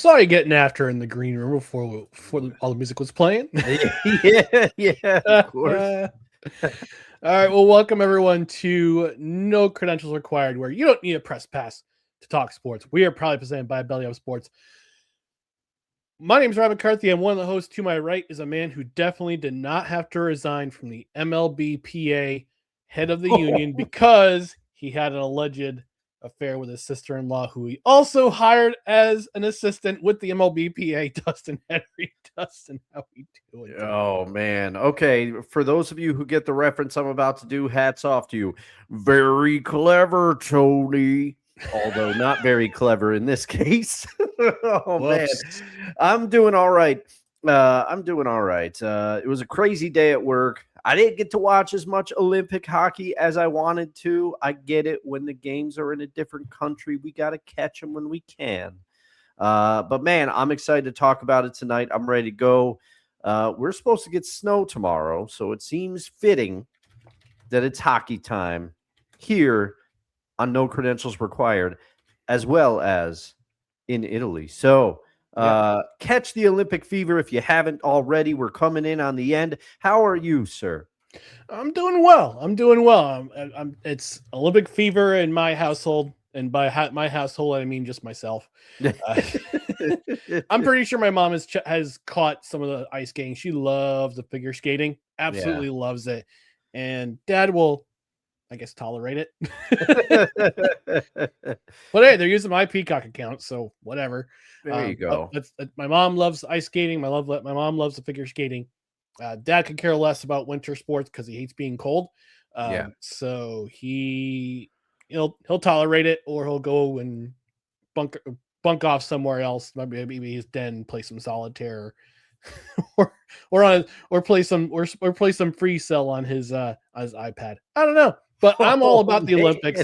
saw you getting after in the green room before all the music was playing. yeah, of course. All right, well, welcome everyone to No Credentials Required, where you don't need a press pass to talk sports. We are proudly presented by Belly Up Sports. My name is Rob McCarthy, and one of the hosts to my right is a man who definitely did not have to resign from the MLBPA head of the union because he had an alleged affair with his sister-in-law, who he also hired as an assistant with the MLBPA, Dustin Henry. Dustin, how we doing today? Oh man. Okay, for those of you who get the reference I'm about to do, hats off to you. Very clever, Tony. Although not very clever in this case. Oh man. Whoops. I'm doing all right. I'm doing all right. It was a crazy day at work. I didn't get to watch as much Olympic hockey as I wanted to. I get it. When the games are in a different country, we got to catch them when we can. But man, I'm excited to talk about it tonight. I'm ready to go. We're supposed to get snow tomorrow, so it seems fitting that it's hockey time here on No Credentials Required, as well as in Italy. So catch the Olympic fever if you haven't already. We're coming in on the end. How are you, sir? I'm doing well. It's Olympic fever in my household, and by my household I mean just myself. I'm pretty sure my mom has caught some of the ice skating. She loves the figure skating, absolutely loves it, and Dad will, I guess, tolerate it. But hey, they're using my Peacock account, so whatever. There you go. My mom loves ice skating. My mom loves the figure skating. Dad could care less about winter sports because he hates being cold. So he'll tolerate it, or he'll go and bunk off somewhere else. Maybe his den, play some solitaire, or play some free cell on his iPad. I don't know. But I'm all about the Olympics.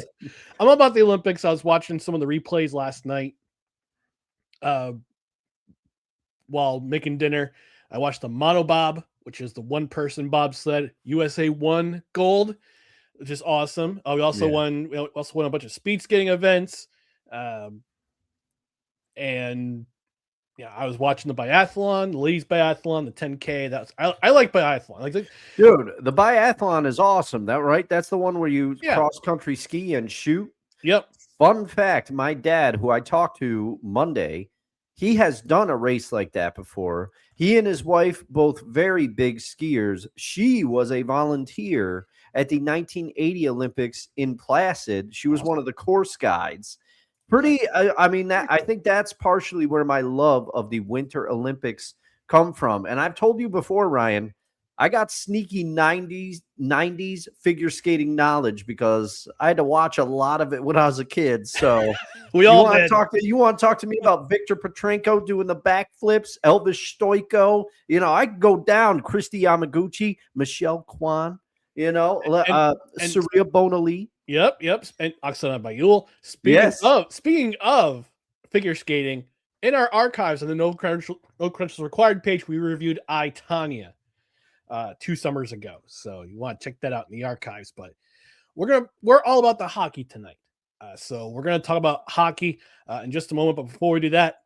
I'm all about the Olympics. I was watching some of the replays last night while making dinner. I watched the monobob, which is the one-person bobsled. USA won gold, which is awesome. We also won a bunch of speed skating events. And yeah, I was watching the biathlon, the ladies biathlon, the 10K. I like biathlon. Dude, the biathlon is awesome. That's the one where you cross country ski and shoot. Yep. Fun fact, my dad, who I talked to Monday, he has done a race like that before. He and his wife, both very big skiers. She was a volunteer at the 1980 Olympics in Placid. She was one of the course guides. I think that's partially where my love of the Winter Olympics come from. And I've told you before, Ryan, I got sneaky 90s figure skating knowledge because I had to watch a lot of it when I was a kid. So you want to talk to me about Victor Petrenko doing the backflips, Elvis Stoico? I could go down Christy Yamaguchi, Michelle Kwan, Surya Bonali. Yep. And Oksana Bayul. Speaking of figure skating, in our archives on the No Credentials Required page, we reviewed I, Tanya 2 summers ago. So you want to check that out in the archives. But we're all about the hockey tonight. So we're going to talk about hockey in just a moment. But before we do that,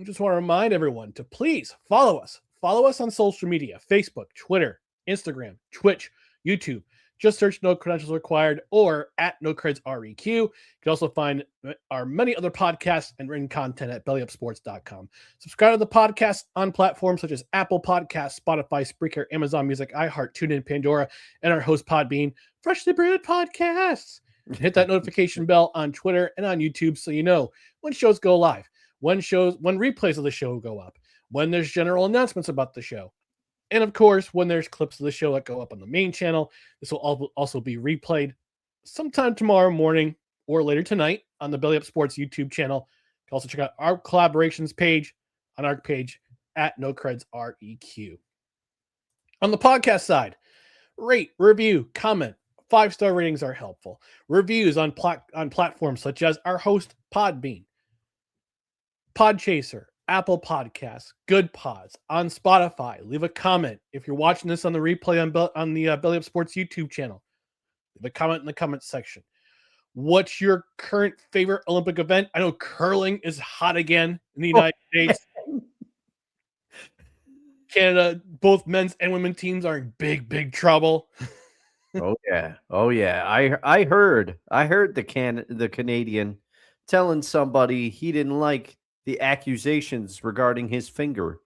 I just want to remind everyone to please follow us. Follow us on social media: Facebook, Twitter, Instagram, Twitch, YouTube. Just search No Credentials Required or at No Creds REQ. You can also find our many other podcasts and written content at bellyupsports.com. Subscribe to the podcast on platforms such as Apple Podcasts, Spotify, Spreaker, Amazon Music, iHeart, TuneIn, Pandora, and our host Podbean, Freshly Brewed Podcasts. Hit that notification bell on Twitter and on YouTube so you know when shows go live, when replays of the show go up, when there's general announcements about the show. And of course, when there's clips of the show that go up on the main channel. This will also be replayed sometime tomorrow morning or later tonight on the Belly Up Sports YouTube channel. You can also check out our collaborations page on our page at No Creds REQ. On the podcast side, rate, review, comment. 5-star ratings are helpful. Reviews on platforms such as our host Podbean, Podchaser, Apple Podcasts, Good Pods, on Spotify. Leave a comment. If you're watching this on the replay on the Belly Up Sports YouTube channel, leave a comment in the comments section. What's your current favorite Olympic event? I know curling is hot again in the United States. Canada, both men's and women's teams are in big trouble. Oh yeah. I heard the Canadian telling somebody he didn't like the accusations regarding his finger.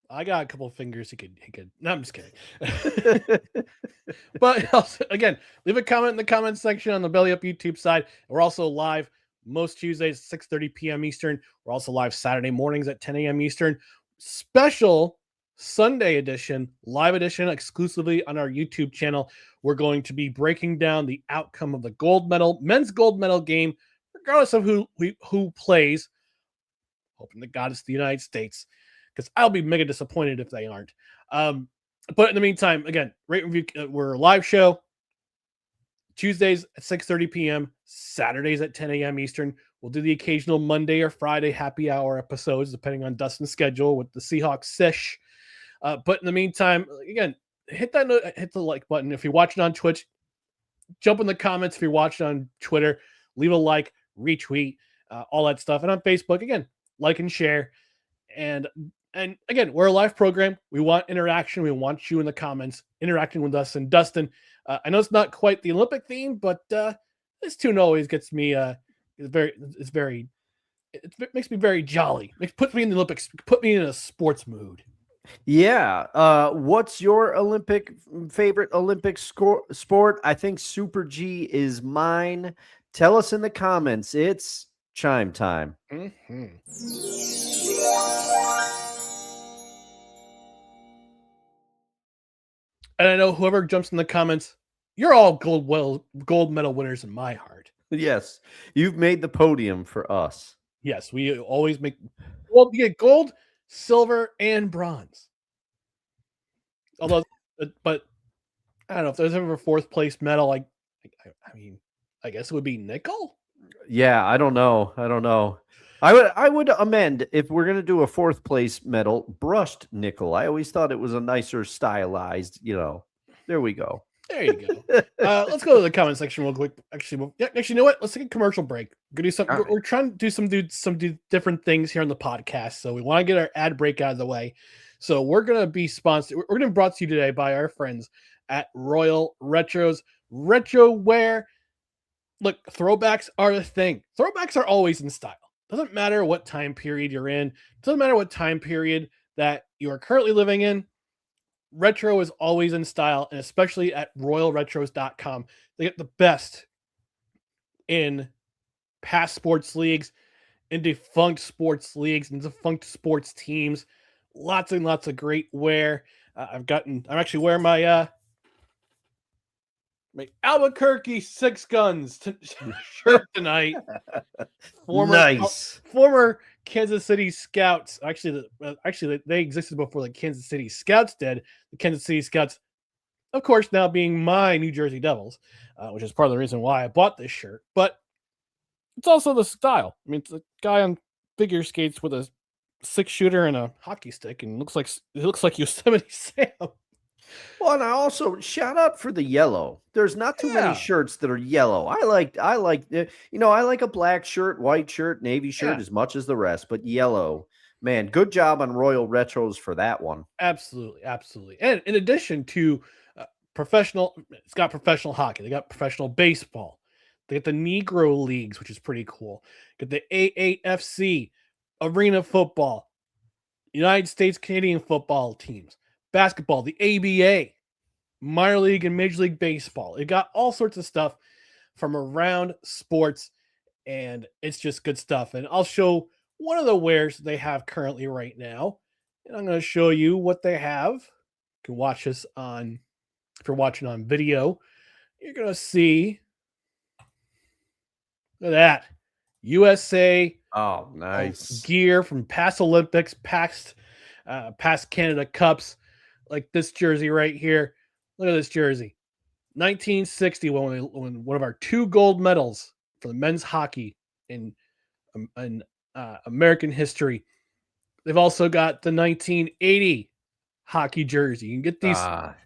I got a couple of fingers he could. No, I'm just kidding. But also, again, leave a comment in the comment section on the Belly Up YouTube side. We're also live most Tuesdays, 6:30 p.m. Eastern. We're also live Saturday mornings at 10 a.m. Eastern. Special Sunday edition, live edition, exclusively on our YouTube channel. We're going to be breaking down the outcome of the men's gold medal game, regardless of who plays. Hoping to God it's the United States, because I'll be mega disappointed if they aren't. But in the meantime, again, rate review. We're a live show Tuesdays at 6:30 p.m., Saturdays at 10 a.m. Eastern. We'll do the occasional Monday or Friday happy hour episodes, depending on Dustin's schedule with the Seahawks sesh. But in the meantime, again, hit the like button. If you're watching on Twitch, jump in the comments. If you're watching on Twitter, leave a like, retweet, all that stuff. And on Facebook, again, like and share. And again, we're a live program. We want interaction. We want you in the comments interacting with us. And Dustin, I know it's not quite the Olympic theme, but this tune always gets me. It makes me very jolly. It puts me in the Olympics. Put me in a sports mood. Yeah. What's your favorite Olympic sport? I think Super G is mine. Tell us in the comments. It's chime time. Mm-hmm. And I know whoever jumps in the comments, you're all gold medal winners in my heart. Yes, you've made the podium for us. Yes, we always make. Well, we get gold, silver, and bronze. Although, but I don't know if there's ever a fourth place medal. I mean, I guess it would be nickel. Yeah, I don't know. I would amend, if we're gonna do a fourth place medal, brushed nickel. I always thought it was a nicer stylized. There we go. There you go. Let's go to the comment section real quick. Actually, you know what? Let's take a commercial break. We're gonna do something. We're trying to do some different things here on the podcast, so we want to get our ad break out of the way. So we're gonna be sponsored. We're gonna be brought to you today by our friends at Royal Retros Retro Wear. Look, throwbacks are a thing. Throwbacks are always in style. Doesn't matter what time period you're in. Doesn't matter what time period that you are currently living in. Retro is always in style, and especially at royalretros.com. They get the best in past sports leagues, in defunct sports leagues, and defunct sports teams. Lots and lots of great wear. I'm actually wearing my Albuquerque Six Guns shirt tonight. Former Kansas City Scouts. Actually, they existed before the Kansas City Scouts did. The Kansas City Scouts, of course, now being my New Jersey Devils, which is part of the reason why I bought this shirt. But it's also the style. I mean, it's a guy on figure skates with a 6-shooter and a hockey stick, and it looks like Yosemite Sam. Well, and I also shout out for the yellow. There's not too many shirts that are yellow. I like a black shirt, white shirt, navy shirt as much as the rest, but yellow, man, good job on Royal Retros for that one. Absolutely. And in addition to it's got professional hockey. They got professional baseball. They got the Negro Leagues, which is pretty cool. Got the AAFC, Arena Football, United States Canadian football teams. Basketball, the ABA, minor league and major league baseball. It got all sorts of stuff from around sports, and it's just good stuff. And I'll show one of the wares they have currently right now, and I'm going to show you what they have. You can watch this if you're watching on video. You're going to see, look at that, USA. Oh, nice gear from past Olympics, past Canada Cups. Like this jersey right here. Look at this jersey. 1960, when one of our 2 gold medals for the men's hockey in American history. They've also got the 1980 hockey jersey. You can get these.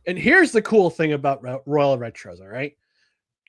And here's the cool thing about Royal Retros, all right?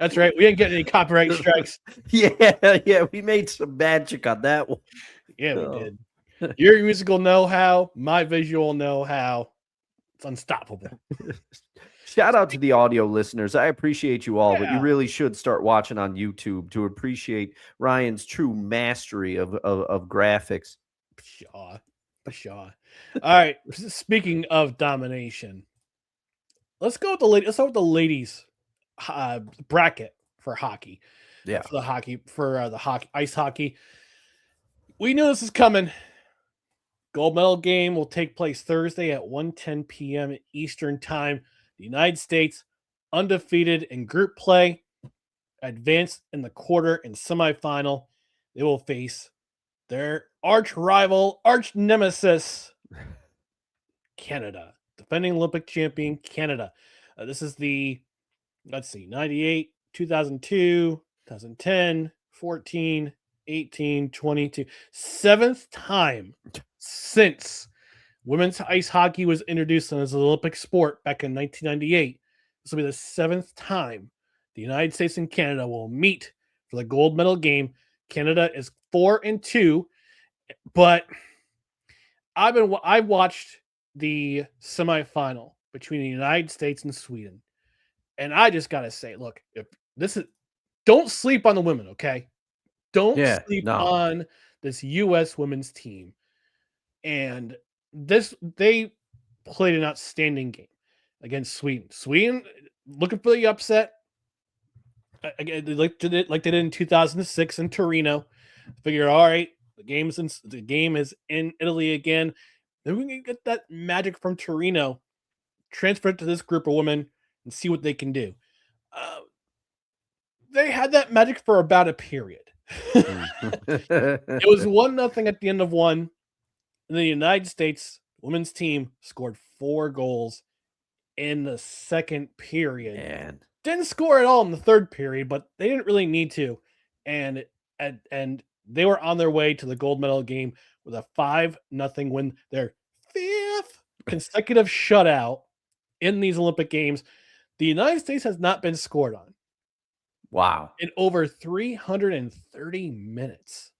That's right. We didn't get any copyright strikes. Yeah, we made some magic on that one. Yeah, we did. Your musical know-how, my visual know-how. It's unstoppable. Shout out to the audio listeners. I appreciate you all, but you Yeah. really should start watching on YouTube to appreciate Ryan's true mastery of graphics. Pshaw. All right. Speaking of domination, let's go with the ladies. Let's start with the ladies bracket for hockey. Yeah. For the ice hockey. We knew this is coming. Gold medal game will take place Thursday at 1:10 p.m. Eastern Time. The United States, undefeated in group play, advanced in the quarter and semifinal. They will face their arch rival, arch nemesis, Canada, defending Olympic champion Canada. This is the, 98, 2002, 2010, 14, 18, 22, seventh time since women's ice hockey was introduced as an Olympic sport back in 1998. This will be the seventh time the United States and Canada will meet for the gold medal game. Canada is 4-2, but I watched the semifinal between the United States and Sweden, and I just gotta say, look, if this is, don't sleep on the women, okay? Don't sleep on this U.S. women's team. And they played an outstanding game against Sweden. Sweden looking for the upset. Again, like they did in 2006 in Torino. Figure, all right, the game is in Italy again. Then we can get that magic from Torino, transfer it to this group of women, and see what they can do. They had that magic for about a period. It was 1-0 at the end of one. And the United States women's team scored 4 goals in the second period. Man. Didn't score at all in the third period, but they didn't really need to. And they were on their way to the gold medal game with a 5-0 win. Their 5th consecutive shutout in these Olympic Games. The United States has not been scored on. Wow. In over 330 minutes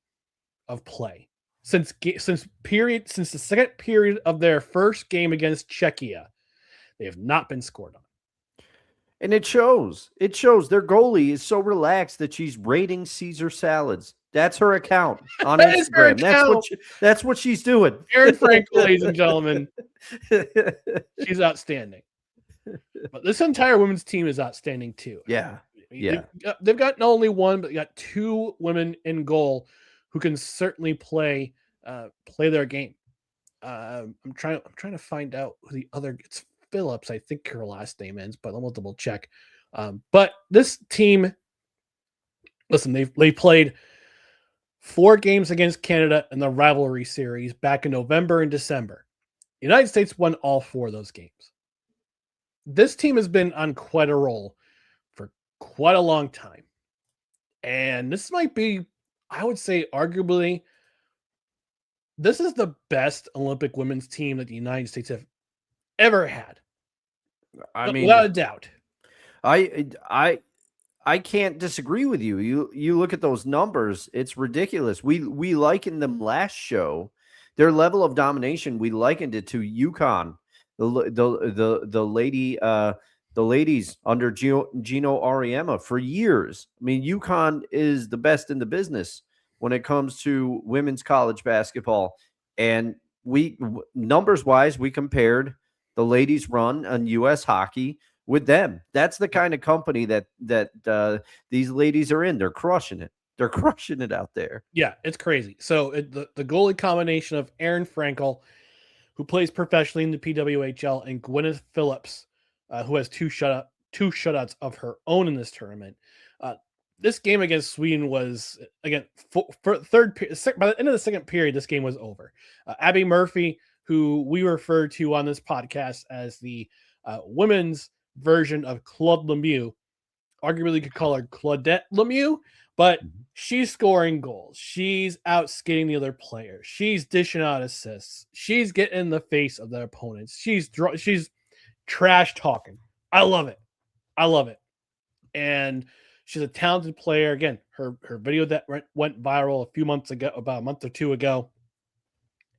of play. Since the second period of their first game against Czechia, they have not been scored on. And it shows. It shows their goalie is so relaxed that she's rating Caesar salads. That's her account on Instagram. That's what she's doing. Aerin Frankel, ladies and gentlemen. She's outstanding. But this entire women's team is outstanding too. Yeah. They've got not only one, but they got 2 women in goal who can certainly play their game. I'm trying to find out who the other. It's Phillips, I think her last name ends, but I'm gonna double check. But this team, listen, they played 4 games against Canada in the rivalry series back in November and December. The United States won all 4 of those games. This team has been on quite a roll for quite a long time, and this might be, I would say, arguably, this is the best Olympic women's team that the United States have ever had. I mean, without a doubt. I can't disagree with you. You look at those numbers; it's ridiculous. We likened them last show. Their level of domination, we likened it to UConn, the ladies under Gino Auriemma for years. I mean, UConn is the best in the business when it comes to women's college basketball. And numbers wise, we compared the ladies' run on U.S. hockey with them. That's the kind of company that these ladies are in. They're crushing it. They're crushing it out there. Yeah, it's crazy. So the goalie combination of Aerin Frankel, who plays professionally in the PWHL, and Gwyneth Phillips, who has 2 shutouts of her own in this tournament. This game against Sweden was, again, for third period. By the end of the second period, this game was over. Abby Murphy, who we refer to on this podcast as the women's version of Claude Lemieux, arguably could call her Claudette Lemieux, but she's scoring goals. She's out skating the other players. She's dishing out assists. She's getting in the face of their opponents. She's trash talking. I love it. And She's a talented player. Again, her video that went viral a few months ago, about a month or two ago,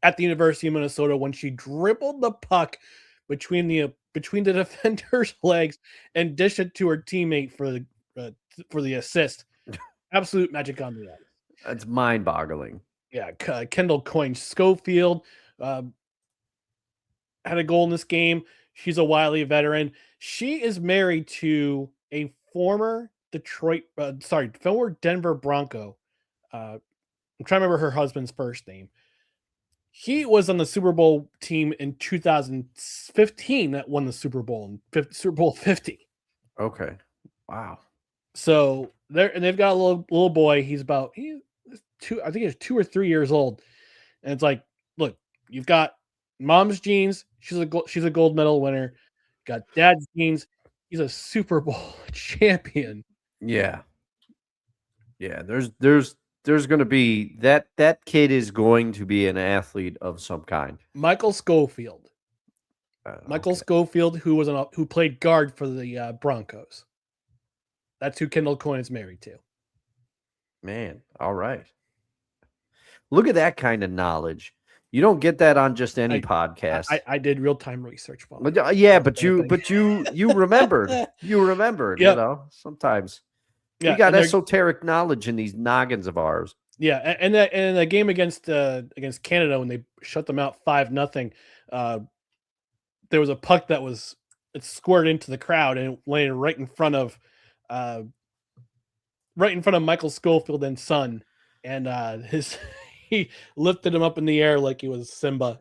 at the University of Minnesota, when she dribbled the puck between the defender's legs and dished it to her teammate for the assist. Absolute magic on the ice. That's mind-boggling. Yeah, Kendall Coyne Schofield had a goal in this game. She's a wily veteran. She is married to a former Denver Bronco. I'm trying to remember her husband's first name. He was on the Super Bowl team in 2015 that won the Super Bowl in Super Bowl 50. Okay. Wow. So they've got a little boy. He's 2, I think he's 2 or 3 years old. And it's like, look, you've got mom's genes. She's a gold medal winner. Got dad's genes. He's a Super Bowl champion. Yeah. Yeah. There's going to be that kid is going to be an athlete of some kind. Michael Schofield. Michael Okay. Schofield, who played guard for the Broncos. That's who Kendall Coyne is married to. Man, all right. Look at that kind of knowledge. You don't get that on just any podcast. I did real-time research. But you remembered. You remembered, Yep. you know, sometimes. Yeah, we got esoteric knowledge in these noggins of ours. Yeah, and the game against Canada, when they shut them out 5-0, there was a puck that it squirted into the crowd and it landed right in front of Michael Schofield and son, and he lifted him up in the air like he was Simba.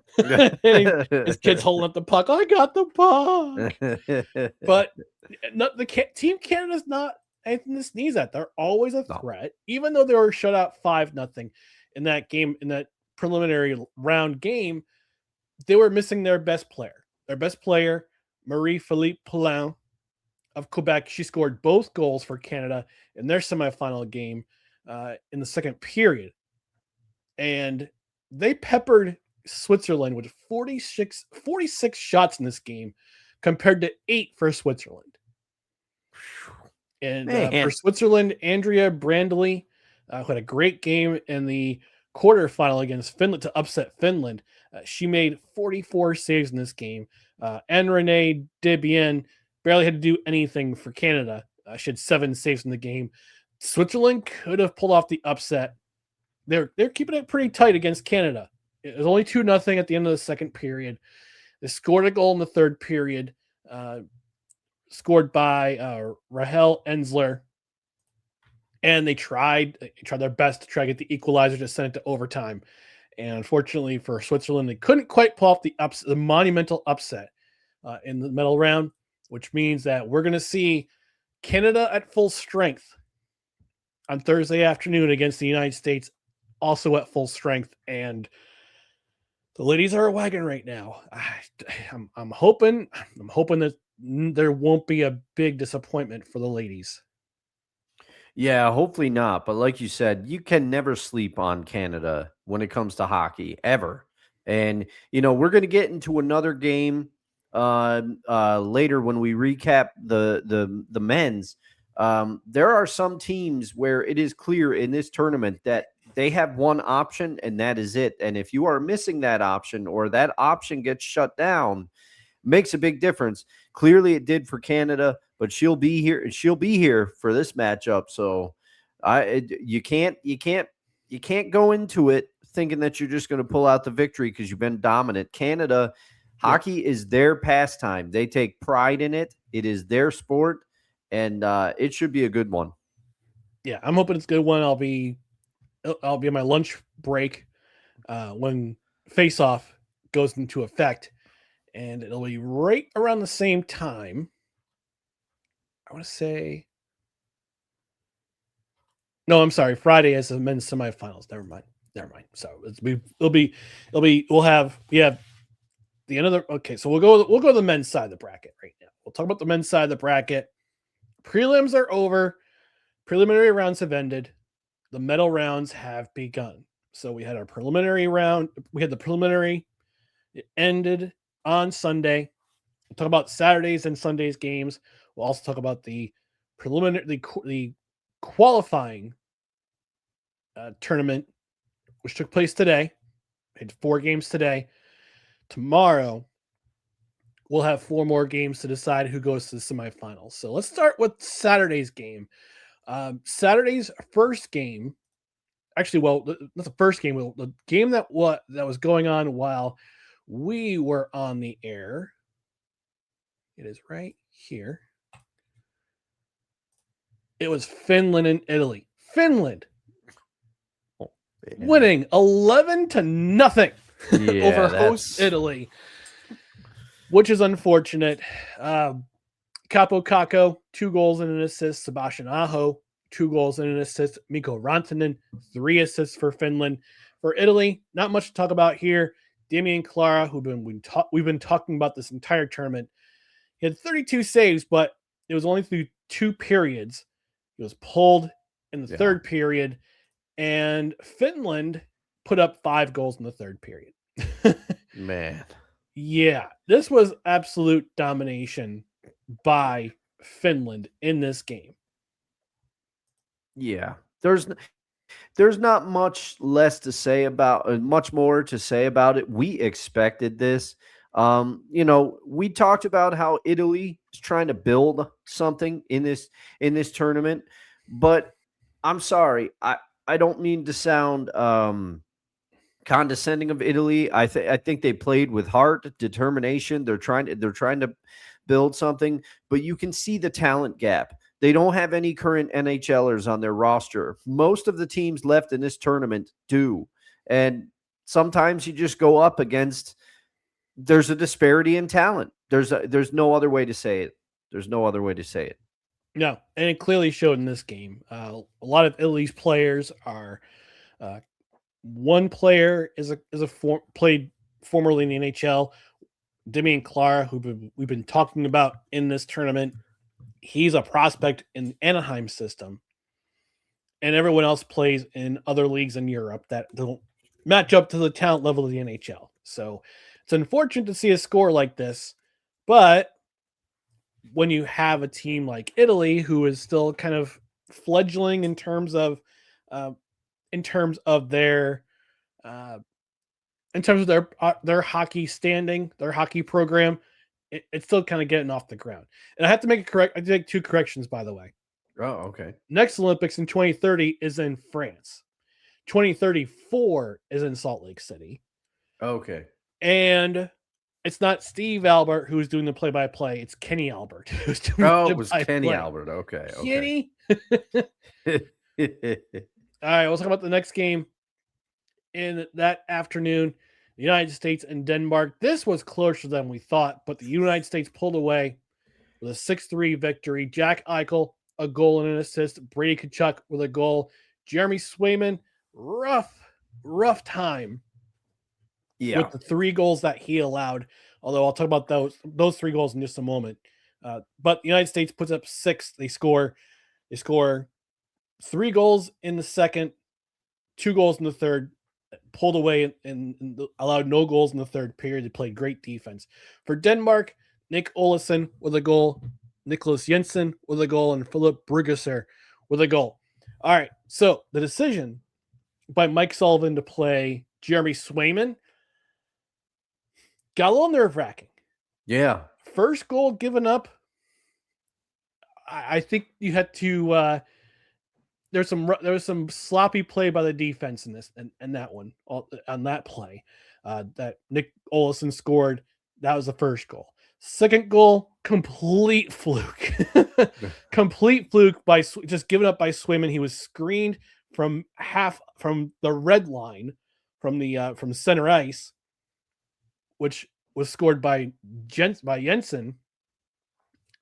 And his kid's holding up the puck. I got the puck. But Team Canada's not anything to sneeze at. They're always a threat, even though they were shut out 5-0 in that game, in that preliminary round game. They were missing their best player. Their best player, Marie-Philippe Poulin of Quebec. She scored both goals for Canada in their semifinal game in the second period. And they peppered Switzerland with 46 shots in this game compared to 8 for Switzerland. And for Switzerland, Andrea Brandley had a great game in the quarterfinal against Finland to upset Finland. She made 44 saves in this game. And Renee Debian barely had to do anything for Canada. She had 7 saves in the game. Switzerland could have pulled off the upset. They're keeping it pretty tight against Canada. It was only 2-0 at the end of the second period. They scored a goal in the third period, scored by Rahel Ensler. And they tried their best to try to get the equalizer to send it to overtime. And unfortunately for Switzerland, they couldn't quite pull off the monumental upset in the medal round, which means that we're going to see Canada at full strength on Thursday afternoon against the United States, also at full strength. And the ladies are a wagon right now. I'm hoping that there won't be a big disappointment for the ladies. Yeah, hopefully not. But like you said, you can never sleep on Canada when it comes to hockey, ever. And, you know, we're going to get into another game later when we recap the men's. There are some teams where it is clear in this tournament that they have one option and that is it. And if you are missing that option or that option gets shut down, makes a big difference. Clearly it did for Canada, but she'll be here for this matchup. So you can't go into it thinking that you're just going to pull out the victory because you've been dominant. Canada, hockey is their pastime. They take pride in it. It is their sport, and it should be a good one. Yeah, I'm hoping it's a good one. I'll be on my lunch break when face-off goes into effect, and it'll be right around the same time. I want to say, no, I'm sorry. Friday is the men's semifinals. Never mind. So we'll have the end of the, okay. So we'll go to the men's side of the bracket right now. We'll talk about the men's side of the bracket. Prelims are over. Preliminary rounds have ended. The medal rounds have begun. So we had our preliminary round. We had the preliminary. It ended on Sunday. We'll talk about Saturdays and Sundays games. We'll also talk about the preliminary, the qualifying tournament, which took place today. Had 4 games today. Tomorrow, we'll have 4 more games to decide who goes to the semifinals. So let's start with Saturday's game. Saturday's first game, actually, well, not the first game. The game that was going on while we were on the air. It is right here. It was Finland and Italy. Finland winning 11-0 over host Italy, which is unfortunate. Capo Kakko, 2 goals and an assist. Sebastian Aho, 2 goals and an assist. Mikko Rantanen, 3 assists for Finland. For Italy, not much to talk about here. Damian Clara, who we've been talking about this entire tournament, he had 32 saves, but it was only through 2 periods. He was pulled in the third period, and Finland put up 5 goals in the third period. Man. Yeah, this was absolute domination by Finland in this game. Yeah, there's not much less to say about, much more to say about it. We expected this. We talked about how Italy is trying to build something in this tournament, but I'm sorry, I don't mean to sound condescending of Italy. I think they played with heart, determination. They're trying to build something, but you can see the talent gap. They don't have any current NHLers on their roster. Most of the teams left in this tournament do. And sometimes you just go up against, there's a disparity in talent. There's no other way to say it. There's no other way to say it. No, and it clearly showed in this game. A lot of Italy's players are one player played formerly in the NHL. Damian Clara, who we've been talking about in this tournament, he's a prospect in the Anaheim system, and everyone else plays in other leagues in Europe that don't match up to the talent level of the NHL. So it's unfortunate to see a score like this, but when you have a team like Italy, who is still kind of fledgling in terms of their their hockey standing, their hockey program, it's still kind of getting off the ground. And I have to make I have to make 2 corrections, by the way. Oh, okay. Next Olympics in 2030 is in France. 2034 is in Salt Lake City. Okay. And it's not Steve Albert who's doing the play-by-play. It's Kenny Albert who's doing it was Kenny Albert. Okay. Kenny. All right, we'll talk about the next game in that afternoon. The United States and Denmark. This was closer than we thought, but the United States pulled away with a 6-3 victory. Jack Eichel, a goal and an assist. Brady Tkachuk with a goal. Jeremy Swayman, rough time. Yeah. With the 3 goals that he allowed. Although I'll talk about those 3 goals in just a moment. But the United States puts up 6. They score 3 goals in the second, 2 goals in the third, pulled away and allowed no goals in the third period. They played great defense. For Denmark, Nick Olesen with a goal, Nicholas Jensen with a goal, and Philip Brugesser with a goal. All right, so the decision by Mike Sullivan to play Jeremy Swayman got a little nerve-wracking. Yeah. First goal given up, I think you had to there was some sloppy play by the defense in this and that one on that play that Nick Olesen scored. That was the first goal. Second goal, complete fluke. Complete fluke by just given up by Swayman. He was screened from the red line from center ice, which was scored by Jensen.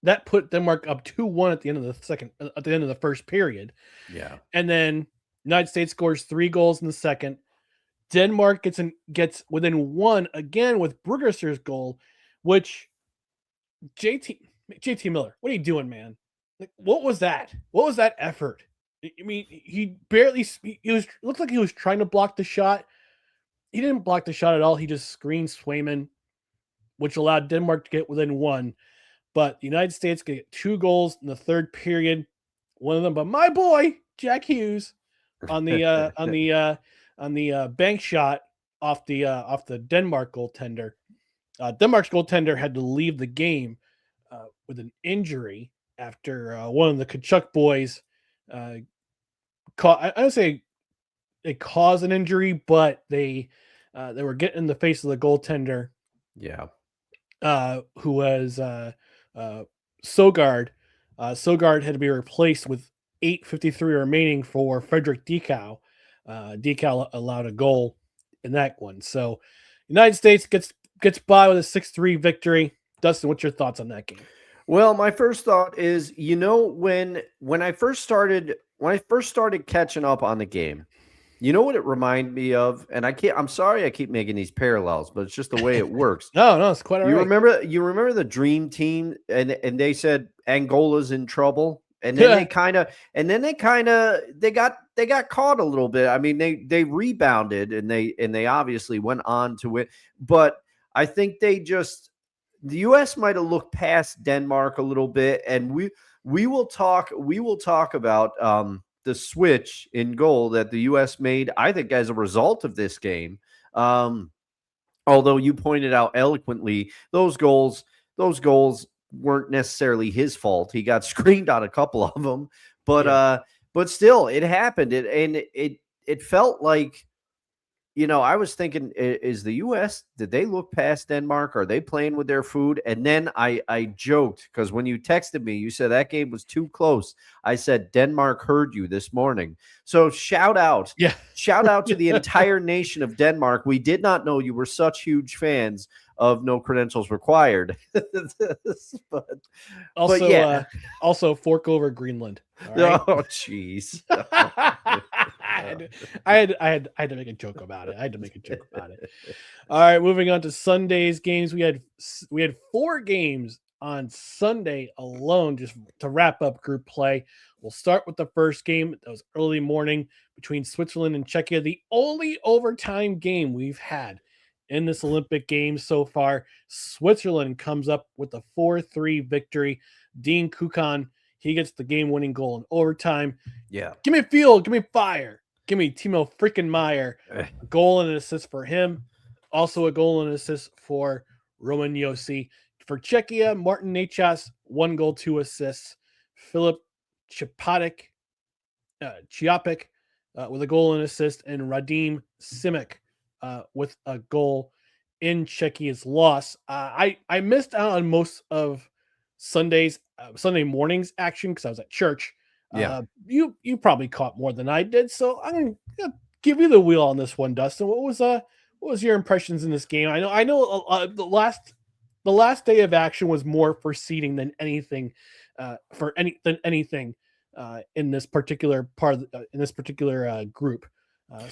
That put Denmark up 2-1 at the end of the first period. Yeah. And then United States scores 3 goals in the second. Denmark gets within 1 again with Brugesser's goal, which JT Miller, what are you doing, man? Like, what was that? What was that effort? I mean, he looked like he was trying to block the shot. He didn't block the shot at all. He just screened Swayman, which allowed Denmark to get within 1. But the United States get 2 goals in the third period. one of them, but my boy Jack Hughes on the bank shot off the Denmark goaltender. Denmark's goaltender had to leave the game with an injury after one of the Kachuk boys I don't say they caused an injury, but they were getting in the face of the goaltender. Yeah. Who was Sogard. Sogard had to be replaced with 8:53 remaining for Frederick Decal. Decal allowed a goal in that one. So United States gets by with a 6-3 victory. Dustin, what's your thoughts on that game? Well, my first thought is, when I first started catching up on the game, you know what it reminded me of? And I'm sorry I keep making these parallels, but it's just the way it works. No, it's quite all right. You remember the dream team and they said Angola's in trouble, and then they got caught a little bit. I mean, they rebounded and they obviously went on to win, but I think the US might have looked past Denmark a little bit, and we will talk about the switch in goal that the U.S. made, I think, as a result of this game. Although you pointed out eloquently, those goals weren't necessarily his fault. He got screened on a couple of them, but still, it happened. It felt like, I was thinking, is the U.S., did they look past Denmark? Are they playing with their food? And then I joked, because when you texted me, you said that game was too close. I said, Denmark heard you this morning. So shout out to the entire nation of Denmark. We did not know you were such huge fans of No Credentials Required. Also fork over Greenland. Right? Oh, jeez. I had to make a joke about it. All right, moving on to Sunday's games. We had 4 games on Sunday alone, just to wrap up group play. We'll start with the first game. That was early morning between Switzerland and Czechia, the only overtime game we've had in this Olympic Games so far. Switzerland comes up with a 4-3 victory. Dean Kukan, he gets the game-winning goal in overtime. Yeah. Give me field, give me fire. Give me Timo freaking Meyer. A goal and an assist for him. Also a goal and assist for Roman Josi. For Czechia, Martin Nečas, 1 goal, 2 assists. Filip Chiapik with a goal and assist. And Radim Simic with a goal in Czechia's loss. I missed out on most of Sunday morning's action because I was at church. Yeah. You probably caught more than I did, so I'm gonna give you the wheel on this one, Dustin. What was your impressions in this game? I know the last day of action was more for seeding than anything in this particular group. In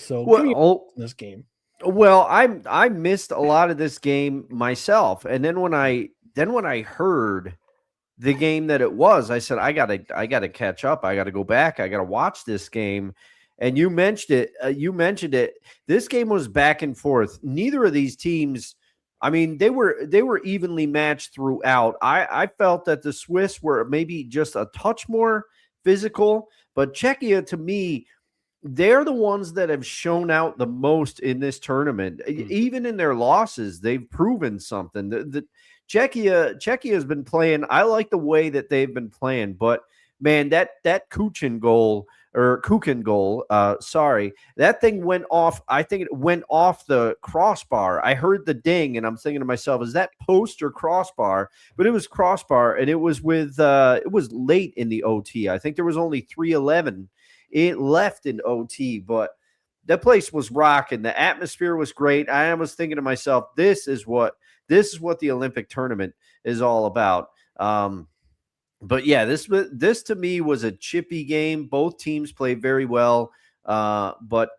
this game. Well, I missed a lot of this game myself, and then when I heard the game that it was, I said, I gotta catch up. I gotta go back. I gotta watch this game. And you mentioned it. This game was back and forth. Neither of these teams, I mean, they were evenly matched throughout. I felt that the Swiss were maybe just a touch more physical, but Czechia, to me, they're the ones that have shown out the most in this tournament. Even in their losses, they've proven something. Czechia has been playing. I like the way that they've been playing, but man, that Kukan goal, that thing went off. I think it went off the crossbar. I heard the ding, and I'm thinking to myself, is that post or crossbar? But it was crossbar, and it was it was late in the OT. I think there was only 3:11 left in OT, but that place was rocking. The atmosphere was great. I was thinking to myself, this is what the Olympic tournament is all about. But yeah, this to me was a chippy game. Both teams played very well, but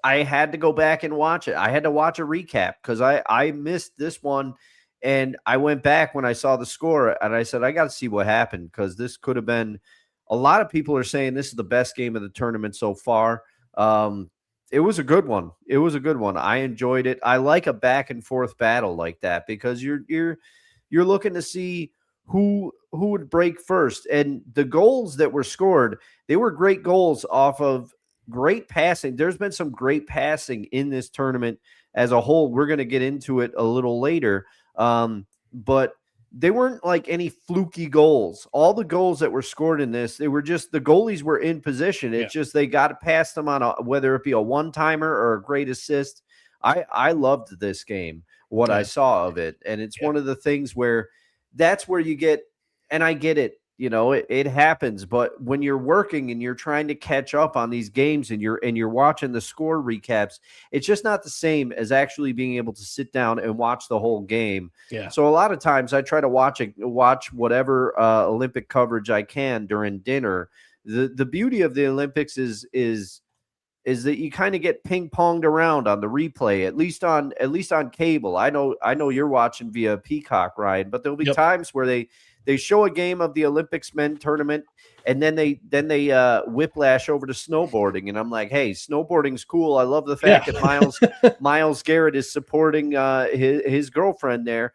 I had to go back and watch it. I had to watch a recap because I missed this one, and I went back when I saw the score, and I said, I got to see what happened, because this could have been – a lot of people are saying this is the best game of the tournament so far. It was a good one. I enjoyed it. I like a back and forth battle like that, because you're looking to see who would break first. And the goals that were scored, they were great goals off of great passing. There's been some great passing in this tournament as a whole. We're going to get into it a little later. But they weren't like any fluky goals. All the goals that were scored in this, they were just the goalies were in position. It's just they got to pass them on whether it be a one-timer or a great assist. I loved this game, what I saw of it. And it's one of the things where that's where you get, and I get it, it happens, but when you're working and you're trying to catch up on these games and you're watching the score recaps, it's just not the same as actually being able to sit down and watch the whole game. Yeah. So a lot of times I try to watch whatever Olympic coverage I can during dinner. The beauty of the Olympics is that you kind of get ping-ponged around on the replay, at least on cable. I know you're watching via Peacock, Ryan, but there'll be times where they show a game of the Olympics men tournament, and then they whiplash over to snowboarding, and I'm like, hey, snowboarding's cool. I love the fact that Miles Garrett is supporting his girlfriend there.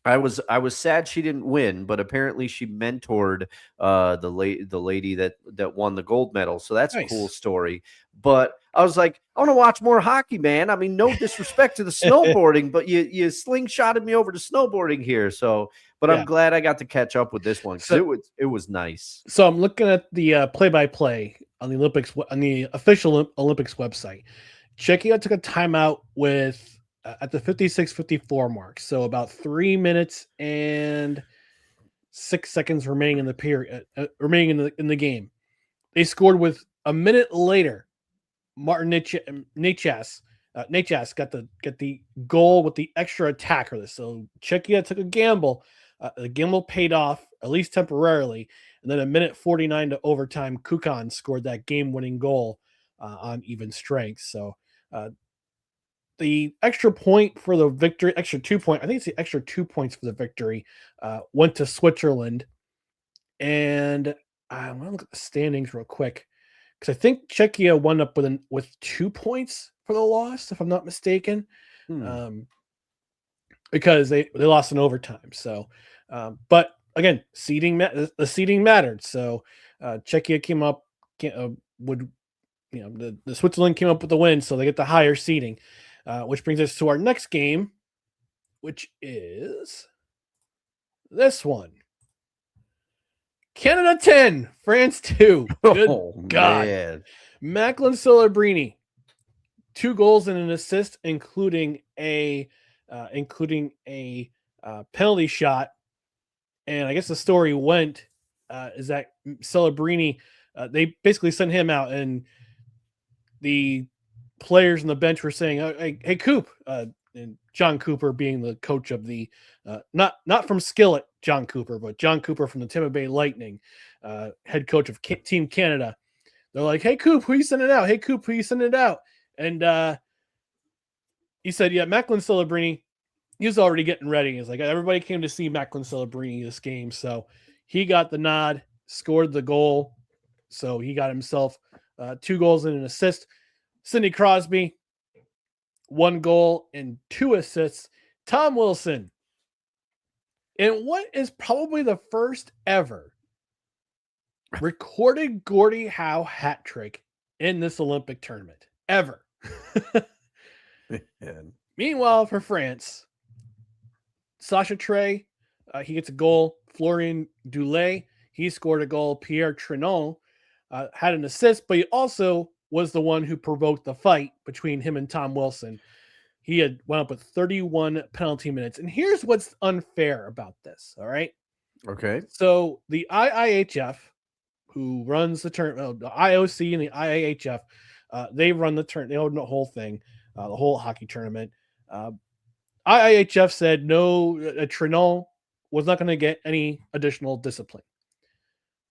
I was sad she didn't win, but apparently she mentored the lady that won the gold medal. So that's a cool story. But I was like, I want to watch more hockey, man. I mean, no disrespect to the snowboarding, but you slingshotted me over to snowboarding here. So, but I'm glad I got to catch up with this one because it was nice. So I'm looking at the play-by-play on the Olympics, on the official Olympics website. Czechia took a timeout with at the 56-54 mark, so about 3 minutes and 6 seconds remaining in the period, remaining in the game. They scored with a minute later. Martin Necas got the goal with the extra attacker. So Czechia took a gamble. The gamble paid off, at least temporarily. And then a minute 49 to overtime, Kukan scored that game-winning goal on even strength. So the extra point for the victory, I think it's the extra 2 points for the victory, went to Switzerland. And I'm going to look at the standings real quick, because I think Czechia wound up with 2 points for the loss, if I'm not mistaken, because they lost in overtime. So, but again, the seeding mattered. So Czechia came up, the Switzerland came up with the win, so they get the higher seeding, which brings us to our next game, which is this one. Canada 10, France 2. Good God. Man. Macklin Celebrini, 2 goals and an assist, including a penalty shot. And I guess the story went is that Celebrini, they basically sent him out, and the players on the bench were saying, hey Coop, and John Cooper being the coach of the not from Skillet John Cooper, but John Cooper from the Tampa Bay Lightning, head coach of Team Canada. They're like, hey Coop, who you sending out? Hey Coop, who you sending out? And he said, yeah, Macklin Celebrini. He was already getting ready. He's like, everybody came to see Macklin Celebrini this game, so he got the nod, scored the goal, so he got himself 2 goals and an assist. Sidney Crosby, 1 goal and 2 assists. Tom Wilson, in what is probably the first ever recorded Gordie Howe hat trick in this Olympic tournament ever. Meanwhile, for France, Sacha Trey, he gets a goal. Florian Dulé, he scored a goal. Pierre Trinon had an assist, but he also was the one who provoked the fight between him and Tom Wilson. He had went up with 31 penalty minutes. And here's what's unfair about this, all right? Okay. So the IIHF, who runs the tournament, the IOC and the IIHF, they run the tournament. They own the whole thing, the whole hockey tournament. IIHF said no, Trinon was not going to get any additional discipline.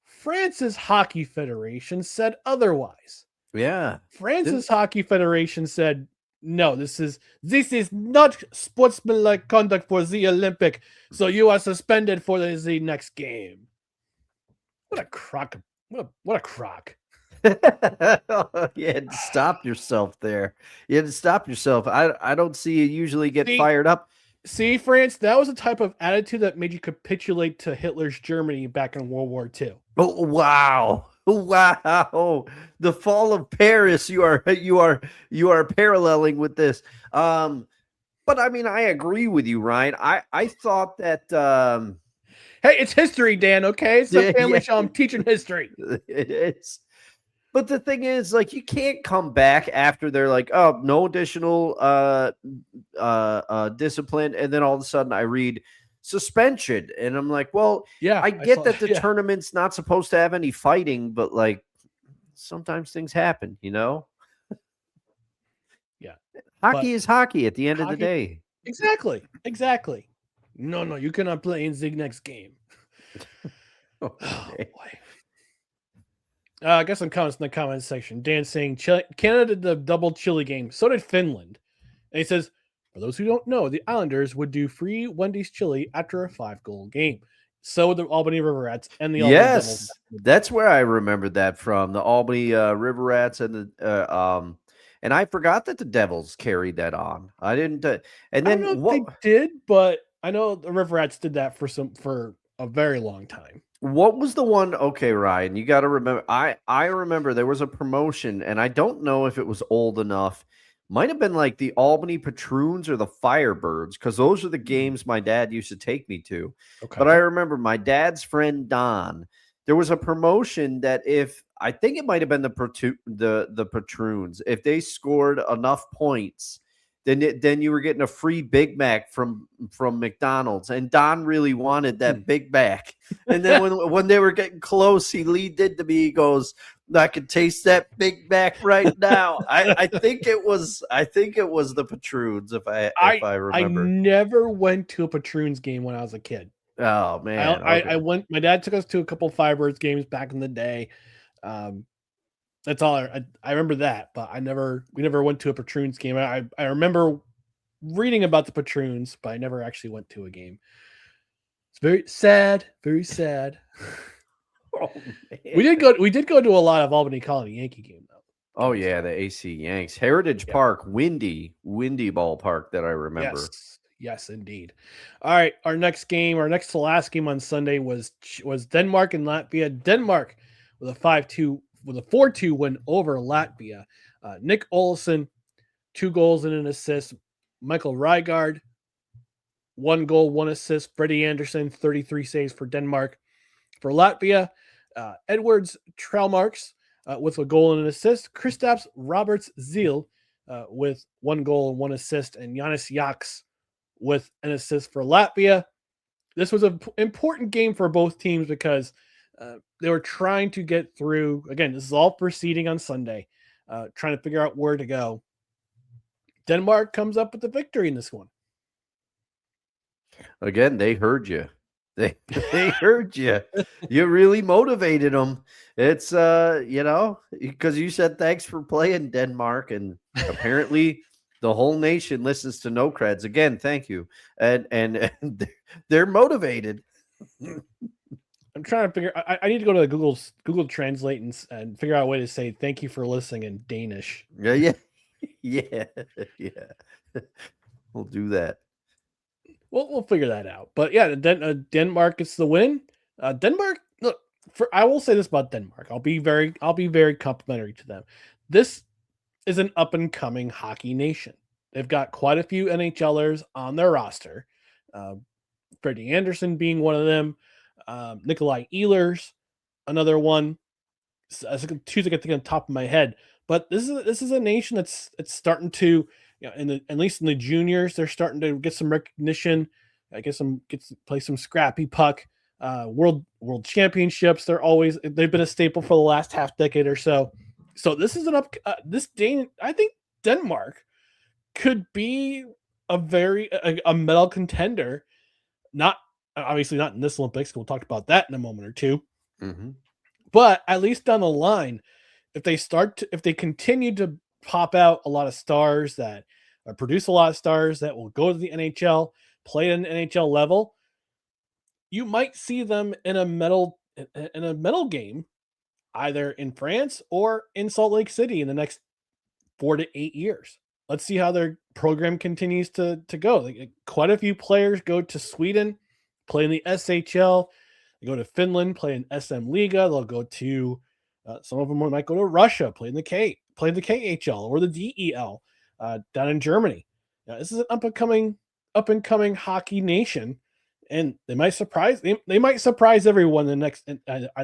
France's Hockey Federation said otherwise. Yeah. France's Hockey Federation said, no, this is not sportsmanlike conduct for the Olympic, so you are suspended for the next game. What a crock. What a crock. You had to stop yourself there. You had to stop yourself. I don't see you usually get fired up See, France, that was a type of attitude that made you capitulate to Hitler's Germany back in World War II. Oh, wow. Wow. The fall of Paris. You are paralleling with this. But I mean, I agree with you, Ryan. I thought that hey, it's history, Dan, okay? It's a family show. I'm teaching history. It is. But the thing is, like, you can't come back after they're like, oh, no additional discipline, and then all of a sudden I read suspension, and I'm like, well, Yeah, I get that the tournament's not supposed to have any fighting, but like sometimes things happen, you know? Yeah. Hockey is hockey at the end of the day. Exactly. No, you cannot play in the next game. Oh, boy. I guess some comments in the comments section. Dan saying Canada did the double chili game. So did Finland. And he says, for those who don't know, the Islanders would do free Wendy's chili after a 5-goal game. So would the Albany River Rats and the Albany Devils. That's where I remembered that from. The Albany River Rats and the and I forgot that the Devils carried that on. I didn't. And then I don't know if they did, but I know the River Rats did that for a very long time. What was the one? Okay, Ryan, you got to remember. I remember there was a promotion, and I don't know if it was old enough. Might have been like the Albany Patroons or the Firebirds, because those are the games my dad used to take me to. Okay. But I remember my dad's friend Don. There was a promotion that if I think it might have been the Patroons, if they scored enough points, then you were getting a free Big Mac from McDonald's, and Don really wanted that Big Mac. And then when they were getting close, he leaned into me. He goes, "I can taste that Big Mac right now." I think it was the Patroons, if I remember. I never went to a Patroons game when I was a kid. Oh man, I went. My dad took us to a couple Firebirds games back in the day. That's all I remember that, but we never went to a Patroons game. I remember reading about the Patroons, but I never actually went to a game. It's very sad, very sad. Oh, we did go to a lot of Albany Colony Yankee game though. Oh yeah, the AC Yanks. Heritage Park, windy ballpark that I remember. Yes, indeed. All right, our next to last game on Sunday was Denmark and Latvia. Denmark with a 4-2 win over Latvia. Nick Olsson, 2 goals and an assist. Michael Rygaard, 1 goal, 1 assist. Freddie Anderson, 33 saves for Denmark. For Latvia, Edwards Trailmarks with a goal and an assist. Kristaps Roberts Zeal with 1 goal and 1 assist. And Giannis Yaks with an assist for Latvia. This was an important game for both teams because they were trying to get through. Again, this is all proceeding on Sunday, trying to figure out where to go. Denmark comes up with the victory in this one. Again, they heard you. They heard you. You really motivated them. It's because you said thanks for playing, Denmark, and apparently the whole nation listens to No Creds. Again, thank you, and they're motivated. I'm trying to figure. I need to go to Google Translate and figure out a way to say thank you for listening in Danish. Yeah. We'll do that. We'll figure that out. But yeah, Denmark gets the win. Denmark. Look, I will say this about Denmark. I'll be very complimentary to them. This is an up and coming hockey nation. They've got quite a few NHLers on their roster. Freddie Anderson being one of them. Nikolai Ehlers, another one. Two that I think on top of my head. But this is a nation that's starting to, at least in the juniors, they're starting to get some recognition. I guess play some scrappy puck. World championships. They've been a staple for the last half decade or so. So this is I think Denmark could be a medal contender. Not obviously not in this Olympics. We'll talk about that in a moment or two. Mm-hmm. But at least down the line, if they continue to pop out a lot of stars that produce a lot of stars that will go to the NHL, play at an NHL level, you might see them in a medal game, either in France or in Salt Lake City in the next 4 to 8 years. let's see how their program continues to go. Like, quite a few players go to Sweden, play in the SHL. They go to Finland, play in SM Liga. They'll go to some of them might go to Russia, play the KHL or the DEL down in Germany. This is an up and coming hockey nation, and they might surprise everyone in the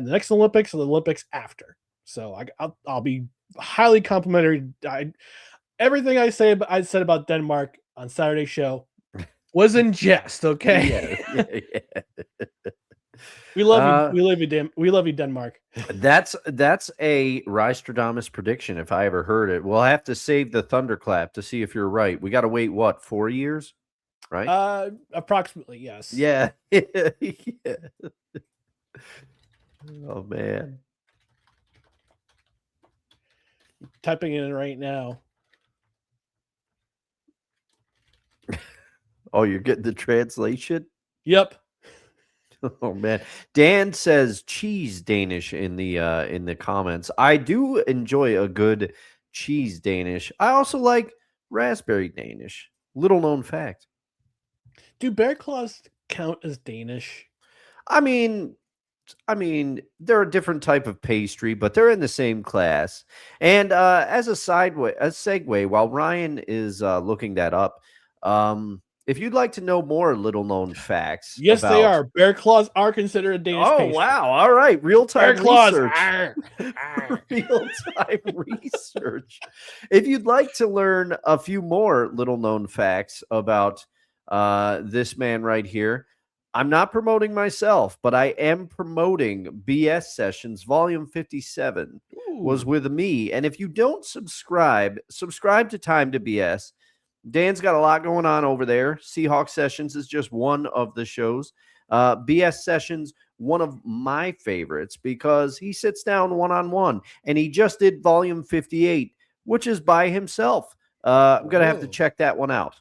next Olympics or the Olympics after. So I'll be highly complimentary. Everything I said about Denmark on Saturday's show was in jest. Okay. Yeah. We love you. We love you, Denmark. That's a Rystradamus prediction if I ever heard it. We'll have to save the thunderclap to see if you're right. We got to wait 4 years, right? Approximately, yes. Yeah. Yeah. Oh man. Typing it in right now. Oh, you're getting the translation? Yep. Oh man. Dan says cheese Danish in the comments. I do enjoy a good cheese Danish. I also like raspberry Danish. Little known fact. Do bear claws count as Danish? I mean, they're a different type of pastry, but they're in the same class. And as a segue, while Ryan is looking that up, if you'd like to know more little known facts, yes, they are. Bear claws are considered a Danish pastry. Wow! All right, real time research. Real time research. If you'd like to learn a few more little known facts about this man right here, I'm not promoting myself, but I am promoting BS Sessions Volume 57. Was with me. And if you don't subscribe to Time to BS. Dan's got a lot going on over there. Seahawk Sessions is just one of the shows. BS Sessions, one of my favorites because he sits down one-on-one, and he just did Volume 58, which is by himself. I'm going to have to check that one out.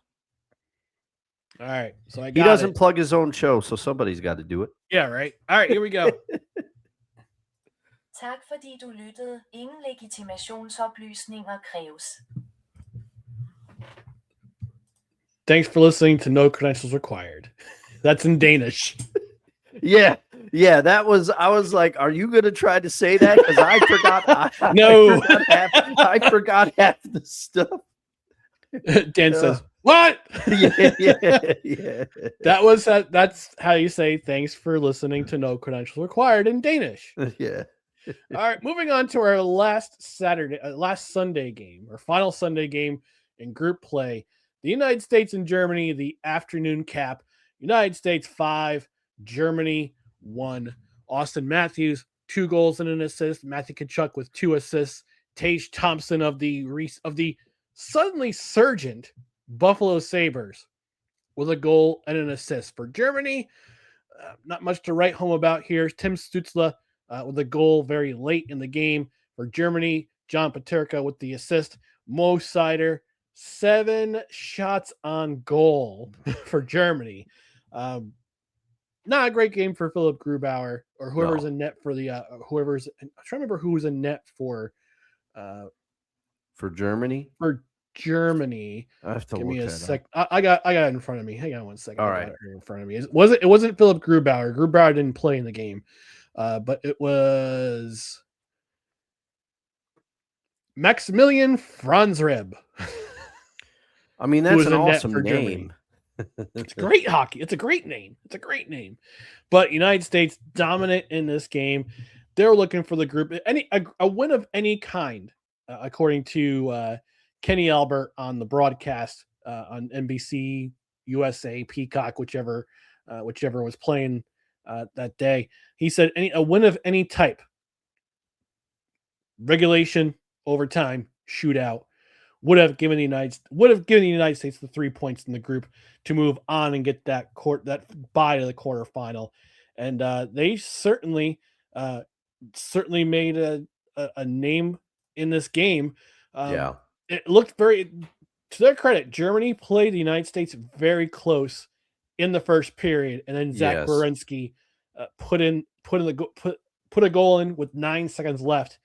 All right. So he doesn't plug his own show, so somebody's got to do it. Yeah, right. All right, here we go. Tak fordi du lyttede. Ingen legitimationsoplysninger kræves. Thanks for listening to No Credentials Required. That's in Danish. Yeah, that was. I was like, "Are you going to try to say that?" Because I forgot. No, I forgot half the stuff. Dan says, "What?" Yeah. That's how you say thanks for listening to No Credentials Required in Danish. Yeah. All right, moving on to our last Sunday game, or final Sunday game in group play. The United States and Germany, the afternoon cap. United States 5, Germany 1. Auston Matthews, 2 goals and an assist. Matthew Tkachuk with 2 assists. Tage Thompson of the suddenly surgent Buffalo Sabres with a goal and an assist. For Germany, not much to write home about here. Tim Stützle with a goal very late in the game. For Germany, John Paterka with the assist. Mo Seider, 7 shots on goal for Germany. Not a great game for Philipp Grubauer or whoever's in net for the I'm trying to remember who was in net for Germany. For Germany, I have to give look me a that sec. I got it in front of me. Hang on 1 second. All I right, got it in front of me. It wasn't Philipp Grubauer. Grubauer didn't play in the game, but it was Maximilian Franzreb. I mean, that's an awesome name. It's great hockey. It's a great name. But United States dominant in this game. They're looking for the group. A win of any kind, according to Kenny Albert on the broadcast on NBC, USA, Peacock, whichever was playing that day. He said a win of any type, regulation, overtime, shootout, would have given the United States the 3 points in the group to move on and get that bye to the quarterfinal, and they certainly made a name in this game. It looked very, to their credit, Germany played the United States very close in the first period, and then Zach Werenski put a goal in with 9 seconds left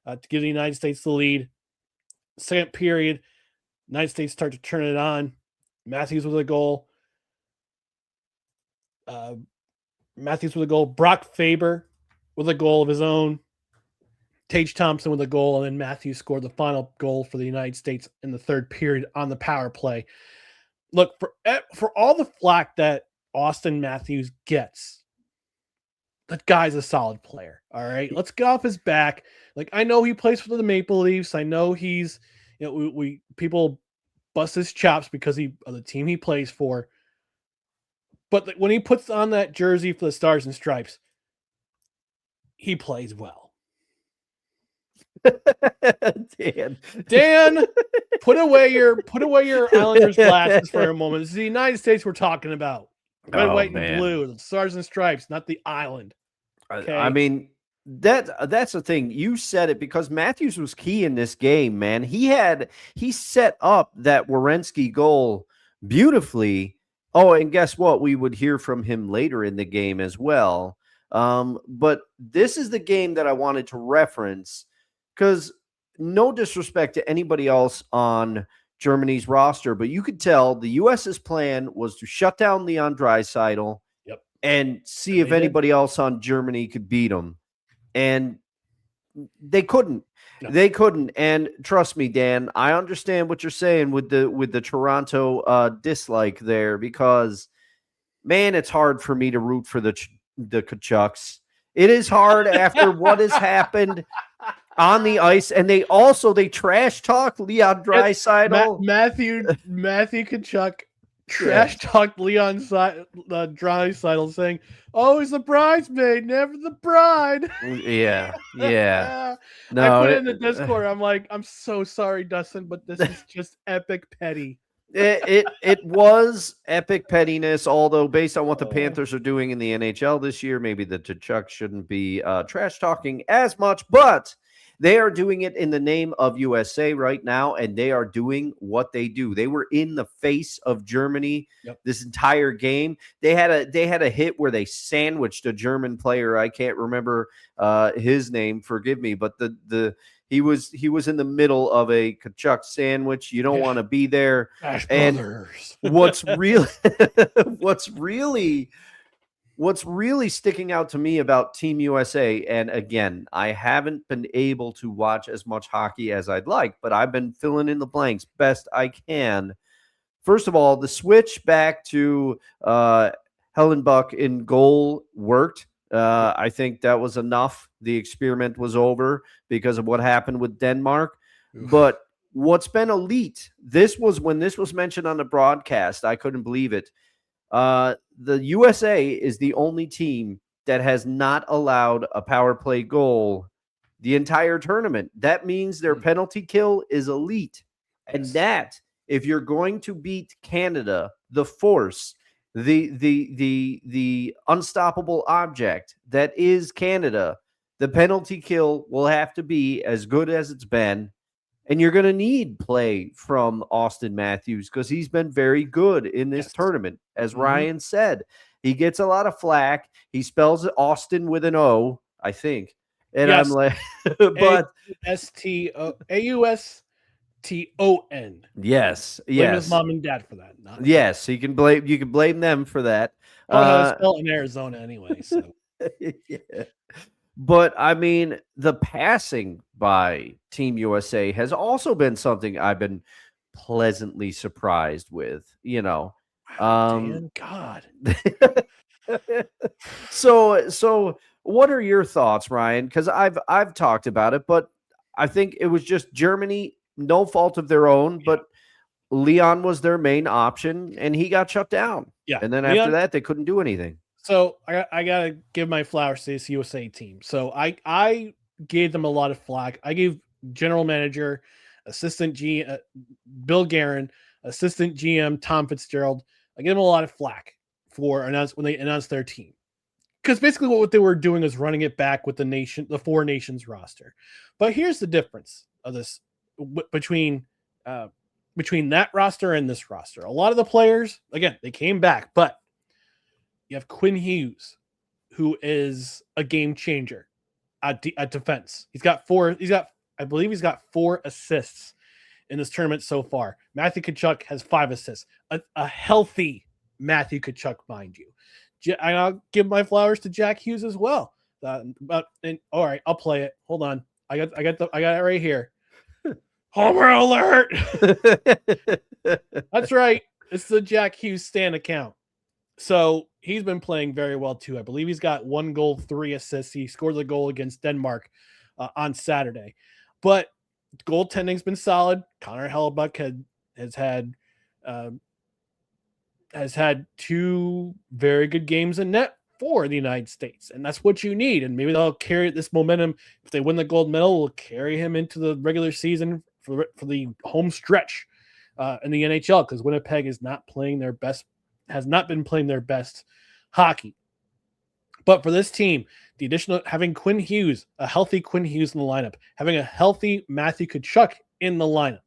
to give the United States the lead. Second period, United States start to turn it on. Matthews with a goal. Brock Faber with a goal of his own. Tage Thompson with a goal, and then Matthews scored the final goal for the United States in the third period on the power play. Look, for all the flack that Auston Matthews gets, that guy's a solid player. All right, let's get off his back. Like, I know he plays for the Maple Leafs. I know he's, we people bust his chops because of the team he plays for. But when he puts on that jersey for the Stars and Stripes, he plays well. Dan, put away your Islanders glasses for a moment. This is the United States we're talking about. Red, white, and blue. The Stars and Stripes, not the island. Okay? I mean, that's the thing. You said it, because Matthews was key in this game, man. He set up that Werenski goal beautifully. Oh, and guess what? We would hear from him later in the game as well. But this is the game that I wanted to reference, because no disrespect to anybody else on Germany's roster, but you could tell the U.S.'s plan was to shut down Leon Draisaitl and see if anybody else on Germany could beat him. And they couldn't. No. They couldn't. And trust me, Dan, I understand what you're saying with the Toronto dislike there, because, man, it's hard for me to root for the Tkachuks. It is hard after what has happened on the ice, and they trash talk Leon Draisaitl. Matthew Tkachuk trash talked Leon Draisaitl, saying, "Oh, he's the bridesmaid, never the bride." Yeah. No, I put it in the Discord. I'm like, I'm so sorry, Dustin, but this is just epic petty. It was epic pettiness, although based on what the Panthers are doing in the NHL this year, maybe the Tkachuks shouldn't be trash talking as much, but they are doing it in the name of USA right now, and they are doing what they do. They were in the face of Germany this entire game. They had a hit where they sandwiched a German player. I can't remember his name, forgive me, but he was in the middle of a Tkachuk sandwich. You don't want to be there. And what's really sticking out to me about Team USA, and again, I haven't been able to watch as much hockey as I'd like, but I've been filling in the blanks best I can. First of all, the switch back to Hellenbuck in goal worked. I think that was enough. The experiment was over because of what happened with Denmark. Oof. But what's been elite, when this was mentioned on the broadcast, I couldn't believe it. The USA is the only team that has not allowed a power play goal the entire tournament. That means their penalty kill is elite. And that, if you're going to beat Canada, the force, the unstoppable object that is Canada, the penalty kill will have to be as good as it's been. And you're going to need play from Auston Matthews, because he's been very good in this tournament. As Ryan said, he gets a lot of flack. He spells it Austin with an O, I think. And I'm like, but AUSTON. Yes. Blame his mom and dad for that. Yes, you can blame them for that. It's spelled in Arizona anyway. So yeah. But I mean, the passing by Team USA has also been something I've been pleasantly surprised with, God. So what are your thoughts, Ryan? Because I've talked about it, but I think it was just Germany, no fault of their own, but Leon was their main option, and he got shut down. Yeah, and then after that, they couldn't do anything. So I gotta give my flowers to this USA team. So I gave them a lot of flack. I gave general manager, assistant Bill Guerin, assistant GM Tom Fitzgerald. I gave them a lot of flack for when they announced their team, because basically what they were doing is running it back with the four nations roster. But here's the difference of this between that roster and this roster. A lot of the players, again, they came back, but you have Quinn Hughes, who is a game changer at defense. I believe he's got 4 assists in this tournament so far. Matthew Tkachuk has 5 assists. A healthy Matthew Tkachuk, mind you. I'll give my flowers to Jack Hughes as well. All right, I'll play it. Hold on. I got it right here. Homer alert! That's right. It's the Jack Hughes Stan account. So he's been playing very well too. I believe he's got 1 goal, 3 assists. He scored the goal against Denmark on Saturday. But goaltending's been solid. Connor Hellebuck has had 2 very good games in net for the United States, and that's what you need. And maybe they'll carry this momentum. If they win the gold medal, will carry him into the regular season for the home stretch in the NHL, because Winnipeg has not been playing their best hockey. But for this team, the addition of having Quinn Hughes, a healthy Quinn Hughes in the lineup, having a healthy Matthew Tkachuk in the lineup,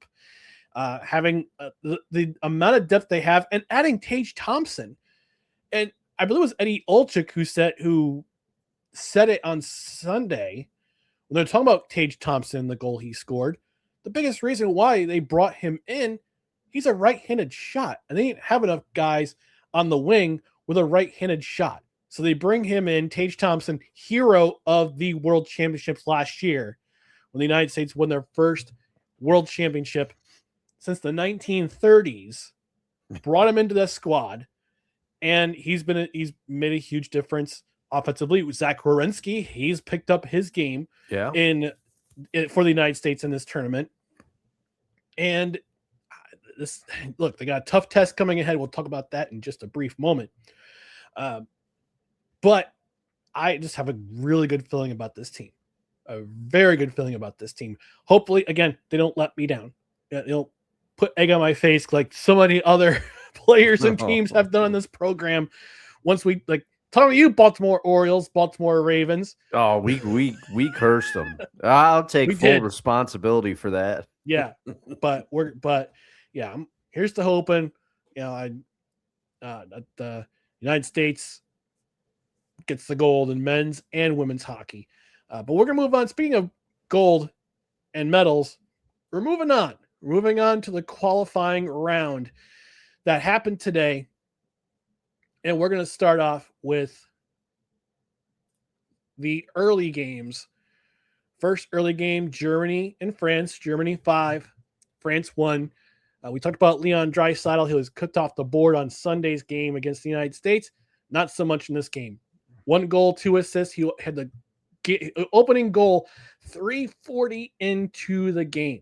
having the amount of depth they have, and adding Tage Thompson. And I believe it was Eddie Olczyk who said it on Sunday when they're talking about Tage Thompson, the goal he scored. The biggest reason why they brought him in, he's a right-handed shot, and they didn't have enough guys on the wing with a right-handed shot. So they bring him in, Tage Thompson, hero of the World Championships last year, when the United States won their first World Championship since the 1930s. Brought him into the squad, and he's made a huge difference offensively. Zach Werenski, he's picked up his game for the United States in this tournament. And they got a tough test coming ahead. We'll talk about that in just a brief moment. But I just have a really good feeling about this team. A very good feeling about this team. Hopefully, again, they don't let me down. They don't put egg on my face like so many other players and teams have done in this program. Once we talking to you, Baltimore Orioles, Baltimore Ravens. Oh, we cursed them. I'll take full responsibility for that. Yeah, but here's to hoping, that the United States gets the gold in men's and women's hockey. But we're gonna move on. Speaking of gold and medals, we're moving on. We're moving on to the qualifying round that happened today. And we're going to start off with the early games. First early game, Germany and France. Germany 5, France 1. We talked about Leon Draisaitl. He was cooked off the board on Sunday's game against the United States. Not so much in this game. 1 goal, 2 assists. He had the opening goal 3:40 into the game.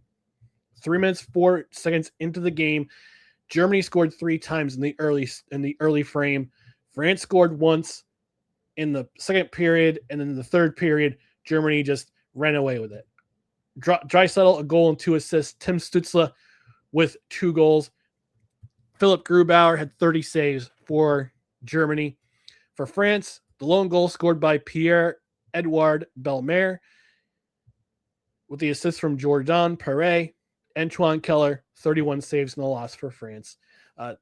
3 minutes, 4 seconds into the game. Germany scored 3 times in the early frame. France scored once in the second period, and then in the third period, Germany just ran away with it. Draisaitl, a goal and 2 assists. Tim Stützle with 2 goals. Philipp Grubauer had 30 saves for Germany. For France, the lone goal scored by Pierre-Edouard Bellemare, with the assist from Jordan Perret. Antoine Keller, 31 saves in the loss for France.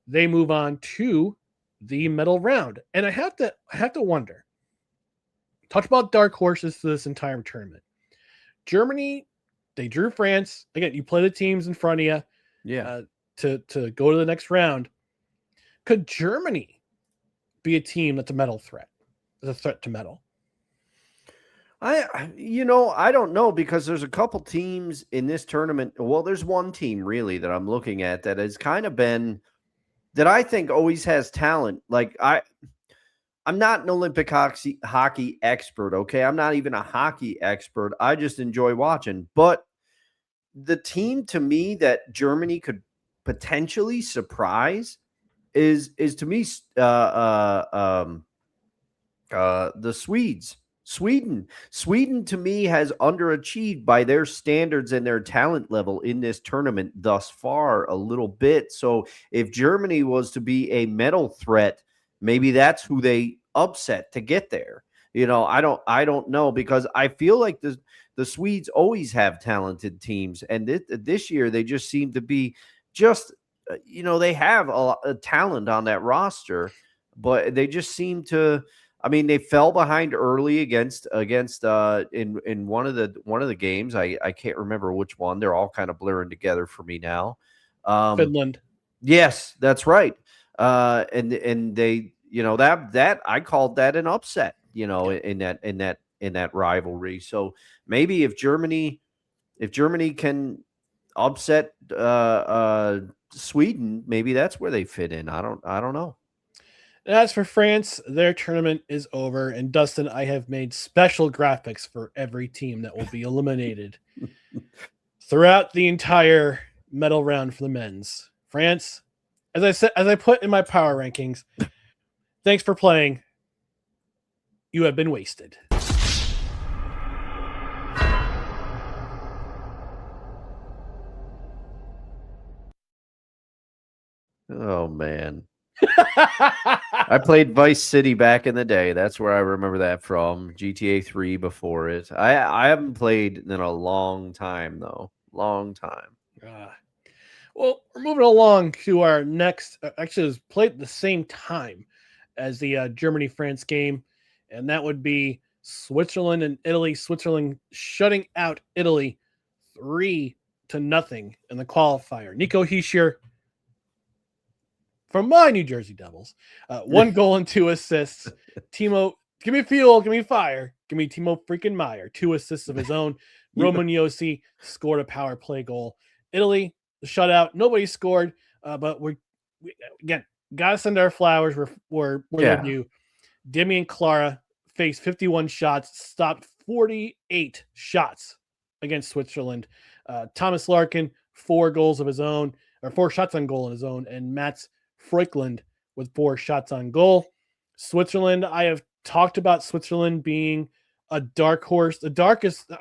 They move on to the medal round. And I have to wonder, talk about dark horses to this entire tournament. Germany, they drew France. Again, you play the teams in front of you to go to the next round. Could Germany be a team that's a medal threat? As a threat to medal? I don't know, because there's a couple teams in this tournament. Well, there's one team really that I'm looking at that has kind of been, that I think always has talent. Like I'm not an Olympic hockey expert. Okay. I'm not even a hockey expert. I just enjoy watching, but the team to me that Germany could potentially surprise is to me, the Swedes. Sweden to me has underachieved by their standards and their talent level in this tournament thus far a little bit. So if Germany was to be a medal threat, maybe that's who they upset to get there. I don't know, because I feel like the Swedes always have talented teams, and this year they just seem to be they have a lot of talent on that roster, but they just seem to I mean, they fell behind early against in one of the games. I can't remember which one. They're all kind of blurring together for me now. Finland. Yes, that's right. And they, that I called that an upset, in that rivalry. So maybe if Germany can upset Sweden, maybe that's where they fit in. I don't know. As for France, their tournament is over. And Dustin, I have made special graphics for every team that will be eliminated throughout the entire medal round for the men's. France, as I put in my power rankings, thanks for playing. You have been wasted. Oh man. I played Vice City back in the day. That's where I remember that from. GTA 3 before it. I haven't played in a long time though. Long time. Well, we're moving along to our next. Actually, it was played at the same time as the Germany-France game, and that would be Switzerland and Italy. Switzerland shutting out Italy 3-0 in the qualifier. Nico Hischier from my New Jersey Devils, 1 goal and 2 assists. Timo, give me fuel, give me fire, give me Timo freaking Meyer, 2 assists of his own. Roman Yossi scored a power play goal. Italy, the shutout, nobody scored, but we again gotta send our flowers where they're due. Damian Clara faced 51 shots, stopped 48 shots against Switzerland. Thomas Larkin, 4 goals of his own, or 4 shots on goal on his own, and Mats Frökland with 4 shots on goal. Switzerland, I have talked about Switzerland being a dark horse, I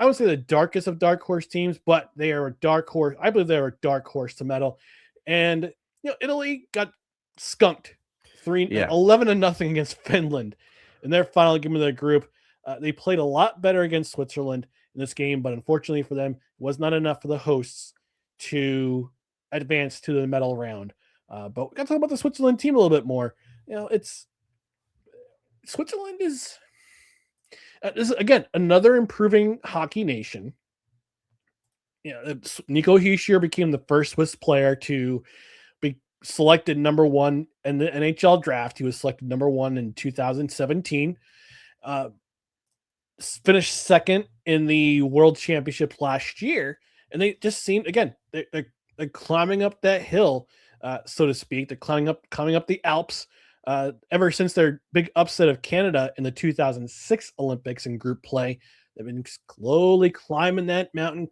would say the darkest of dark horse teams, but they are a dark horse. I believe they're a dark horse to medal. And Italy got skunked 11-0 against Finland in their final game of their group. They played a lot better against Switzerland in this game, but unfortunately for them, it was not enough for the hosts to advance to the medal round. But we got to talk about the Switzerland team a little bit more. Switzerland is again another improving hockey nation. Nico Hischier became the first Swiss player to be selected number 1 in the NHL draft. He was selected number 1 in 2017. Finished second in the World Championship last year, and they just seem again they're climbing up that hill, so to speak. They're climbing up the Alps. Ever since their big upset of Canada in the 2006 Olympics in group play, they've been slowly climbing that mountain.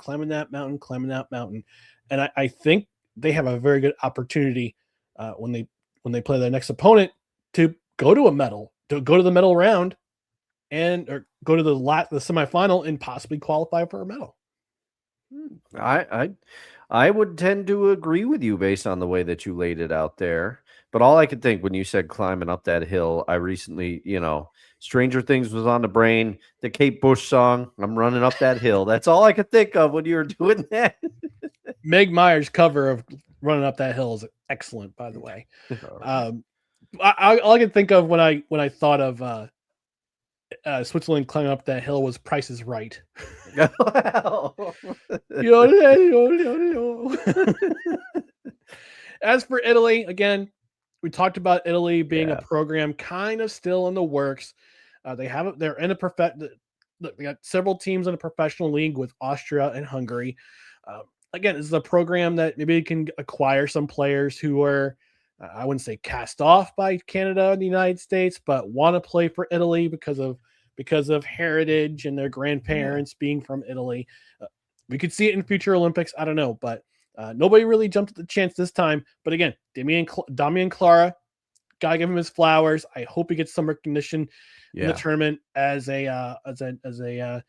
And I think they have a very good opportunity when they play their next opponent to go to a medal, to go to the medal round, or go to the semifinal and possibly qualify for a medal. I would tend to agree with you based on the way that you laid it out there. But all I could think when you said climbing up that hill, I recently, Stranger Things was on the brain. The Kate Bush song, I'm running up that hill. That's all I could think of when you were doing that. Meg Myers' cover of Running Up That Hill is excellent, by the way. All I could think of when I thought of Switzerland climbing up that hill was Price is Right. As for Italy, again, we talked about Italy being a program kind of still in the works. They're in they got several teams in a professional league with Austria and Hungary. Again, this is a program that maybe can acquire some players who are, I wouldn't say cast off by Canada and the United States, but want to play for Italy because of heritage and their grandparents being from Italy. We could see it in future Olympics. I don't know, but nobody really jumped at the chance this time. But again, Damian Clara, gotta give him his flowers. I hope he gets some recognition in the tournament as a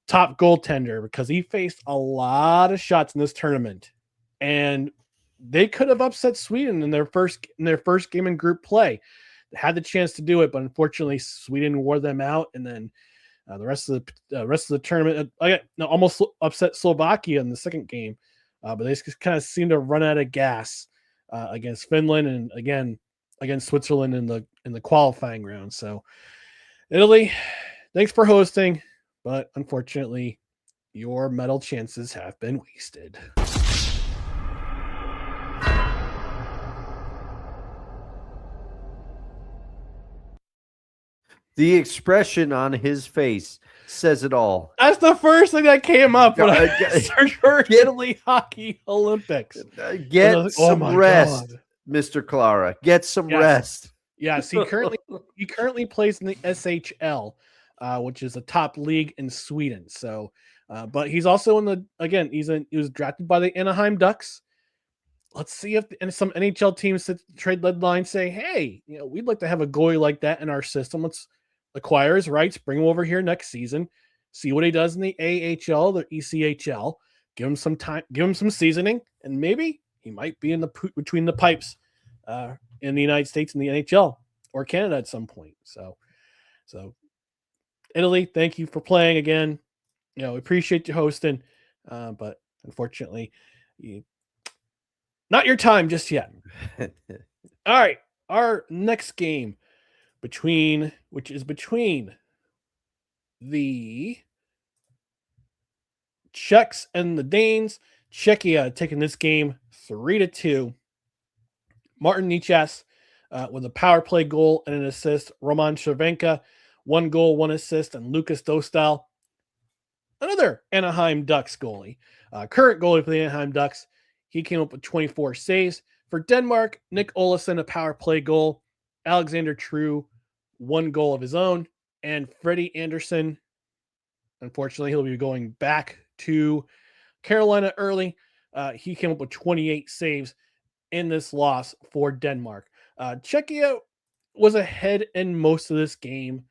top goaltender, because he faced a lot of shots in this tournament, and they could have upset Sweden in their first game in group play. They had the chance to do it, but unfortunately Sweden wore them out, and then the rest of the tournament almost upset Slovakia in the second game, but they just kind of seemed to run out of gas against Finland, and again against Switzerland in the qualifying round. So Italy, thanks for hosting, but unfortunately, your medal chances have been wasted. The expression on his face says it all. That's the first thing that came up when I searched for Italy Hockey Olympics. Get some rest, God. Mr. Clara. Get some rest. Yes, he currently plays in the SHL, which is a top league in Sweden. So, but he's also he was drafted by the Anaheim Ducks. Let's see if some NHL teams at the trade deadline say, "Hey, we'd like to have a goalie like that in our system. Let's acquire his rights, bring him over here next season, see what he does in the AHL, the ECHL, give him some time, give him some seasoning, and maybe he might be in between the pipes in the United States and the NHL or Canada at some point." So Italy, thank you for playing again. We appreciate you hosting, but unfortunately, not your time just yet. All right, our next game between the Czechs and the Danes. Czechia taking this game 3-2. Martin Nichas with a power play goal and an assist. Roman Cervenka, 1 goal, 1 assist, and Lucas Dostal, another Anaheim Ducks goalie, current goalie for the Anaheim Ducks. He came up with 24 saves. For Denmark, Nick Olesen, a power play goal. Alexander True, 1 goal of his own. And Freddie Anderson, unfortunately, he'll be going back to Carolina early. He came up with 28 saves in this loss for Denmark. Czechia was ahead in most of this game.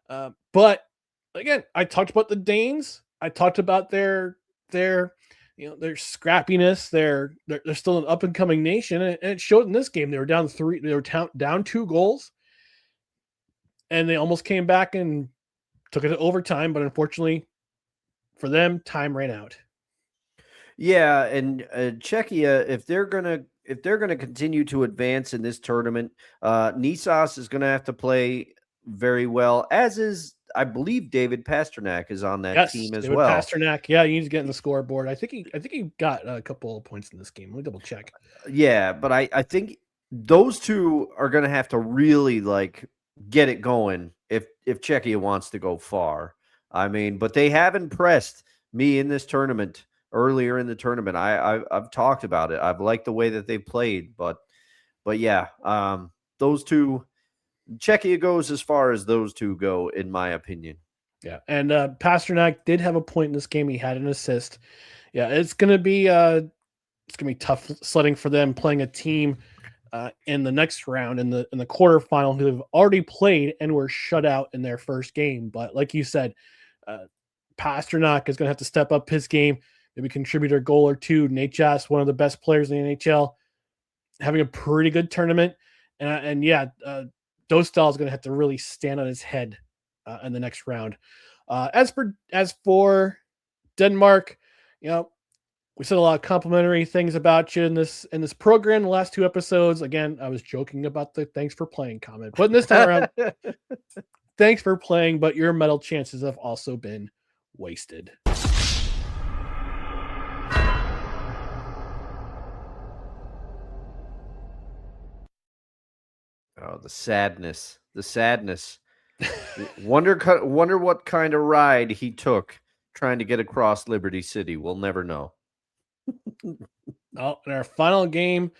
But again, I talked about the Danes. I talked about their scrappiness. They're still an up and coming nation, and it showed in this game. They were down 3. They were down 2 goals, and they almost came back and took it to overtime. But unfortunately for them, time ran out. Yeah, and Czechia, if they're gonna continue to advance in this tournament, Nisas is gonna have to play very well, as is, I believe, David Pastrnak is on that team as David well. Pastrnak, yeah, he needs to get in the scoreboard. I think he got a couple of points in this game. Let me double check. Yeah, but I think those two are going to have to really get it going if Czechia wants to go far. I mean, but they have impressed me in this tournament. Earlier in the tournament, I've talked about it. I've liked the way that they played, but yeah, those two. Czechia goes as far as those two go, in my opinion. Yeah, and Pastrnak did have a point in this game. He had an assist. Yeah, it's gonna be tough sledding for them playing a team in the next round in the quarterfinal who have already played and were shut out in their first game. But like you said, Pastrnak is gonna have to step up his game, maybe contribute a goal or two. Nate Jass, one of the best players in the NHL, having a pretty good tournament, and Dostal is going to have to really stand on his head in the next round. As for Denmark, we said a lot of complimentary things about you in this program. The last 2 episodes, again, I was joking about the thanks for playing comment, but this time around, thanks for playing, but your medal chances have also been wasted. Oh, the sadness. Wonder what kind of ride he took trying to get across Liberty City. We'll never know. In our final game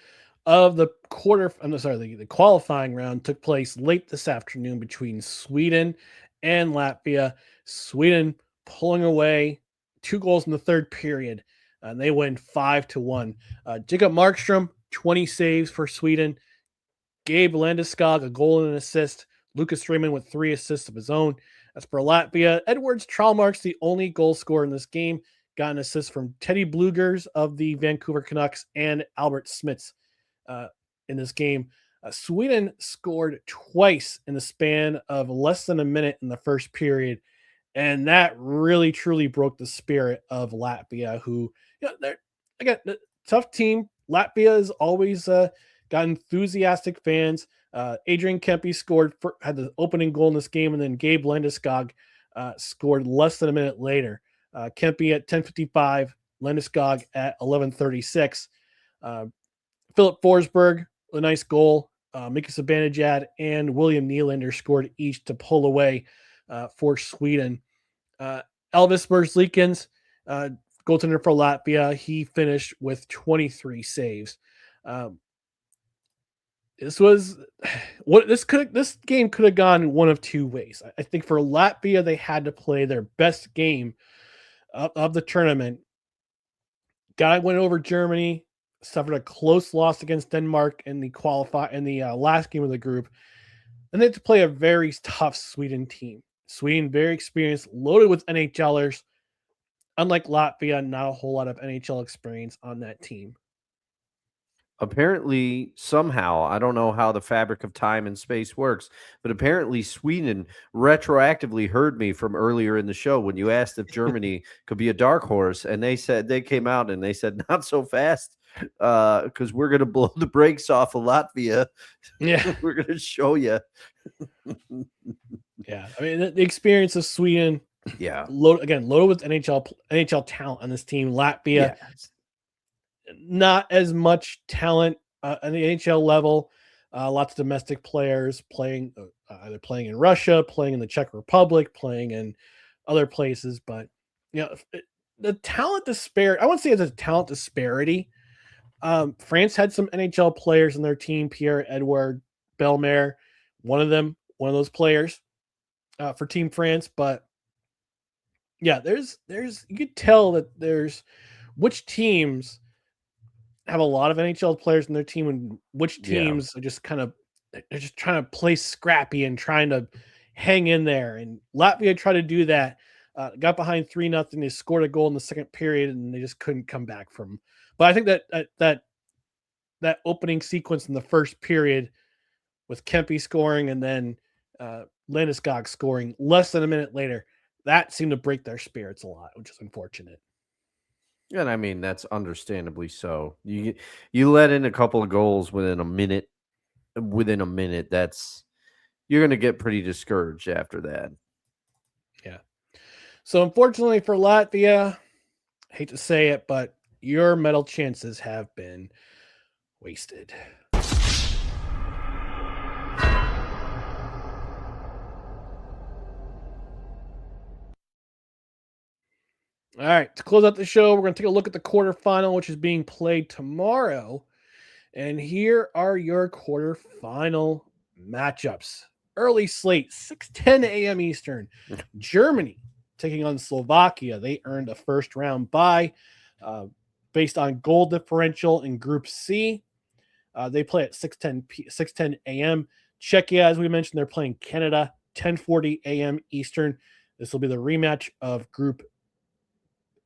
of the the qualifying round took place late this afternoon between Sweden and Latvia. Sweden pulling away 2 goals in the third period, and they win 5-1. Jacob Markstrom, 20 saves for Sweden. Gabe Landeskog, a goal and an assist. Lucas Raymond with 3 assists of his own. As for Latvia, Edwards Traumark's the only goal scorer in this game. Got an assist from Teddy Blugers of the Vancouver Canucks and Albert Smits in this game. Sweden scored twice in the span of less than a minute in the first period, and that really, truly broke the spirit of Latvia, who, they're, again, a tough team. Latvia is always got enthusiastic fans. Adrian Kempe had the opening goal in this game, and then Gabe Landeskog scored less than a minute later. Kempe at 10:55, Landeskog at 11:36. Philip Forsberg, a nice goal. Mika Zibanejad and William Nylander scored each to pull away for Sweden. Elvis Merzlikins, goaltender for Latvia, he finished with 23 saves. This game could have gone one of two ways. I think for Latvia, they had to play their best game of the tournament. Guy went over Germany, suffered a close loss against Denmark in the last game of the group, and they had to play a very tough Sweden team. Sweden, very experienced, loaded with NHLers. Unlike Latvia, not a whole lot of NHL experience on that team. Apparently, somehow, I don't know how the fabric of time and space works, but apparently Sweden retroactively heard me from earlier in the show when you asked if Germany could be a dark horse, and they came out and they said, not so fast, because we're going to blow the brakes off of Latvia. Yeah. We're going to show you. Yeah. I mean, the experience of Sweden, yeah, loaded with NHL talent on this team. Latvia, not as much talent on the NHL level. Lots of domestic players playing, either playing in Russia, playing in the Czech Republic, playing in other places. But the talent disparity, I wouldn't say it's a talent disparity. France had some NHL players in their team. Pierre-Edouard Bellemare, one of those players for Team France. But yeah, there's you could tell that there's which teams have a lot of NHL players in their team and which teams are just they're just trying to play scrappy and trying to hang in there. And Latvia tried to do that. Got behind 3-0. They scored a goal in the second period and they just couldn't come back from. But I think that opening sequence in the first period with Kempe scoring and then Landeskog scoring less than a minute later, that seemed to break their spirits a lot, which is unfortunate. And I mean, that's understandably so. You let in a couple of goals within a minute. That's you're going to get pretty discouraged after that. Yeah. So unfortunately for Latvia, I hate to say it, but your medal chances have been wasted. All right, to close out the show, we're going to take a look at the quarterfinal, which is being played tomorrow. And here are your quarterfinal matchups. Early slate, 6:10 a.m. Eastern. Germany taking on Slovakia. They earned a first-round bye based on goal differential in Group C. They play at 6:10 a.m. Czechia, as we mentioned, they're playing Canada, 10:40 a.m. Eastern. This will be the rematch of Group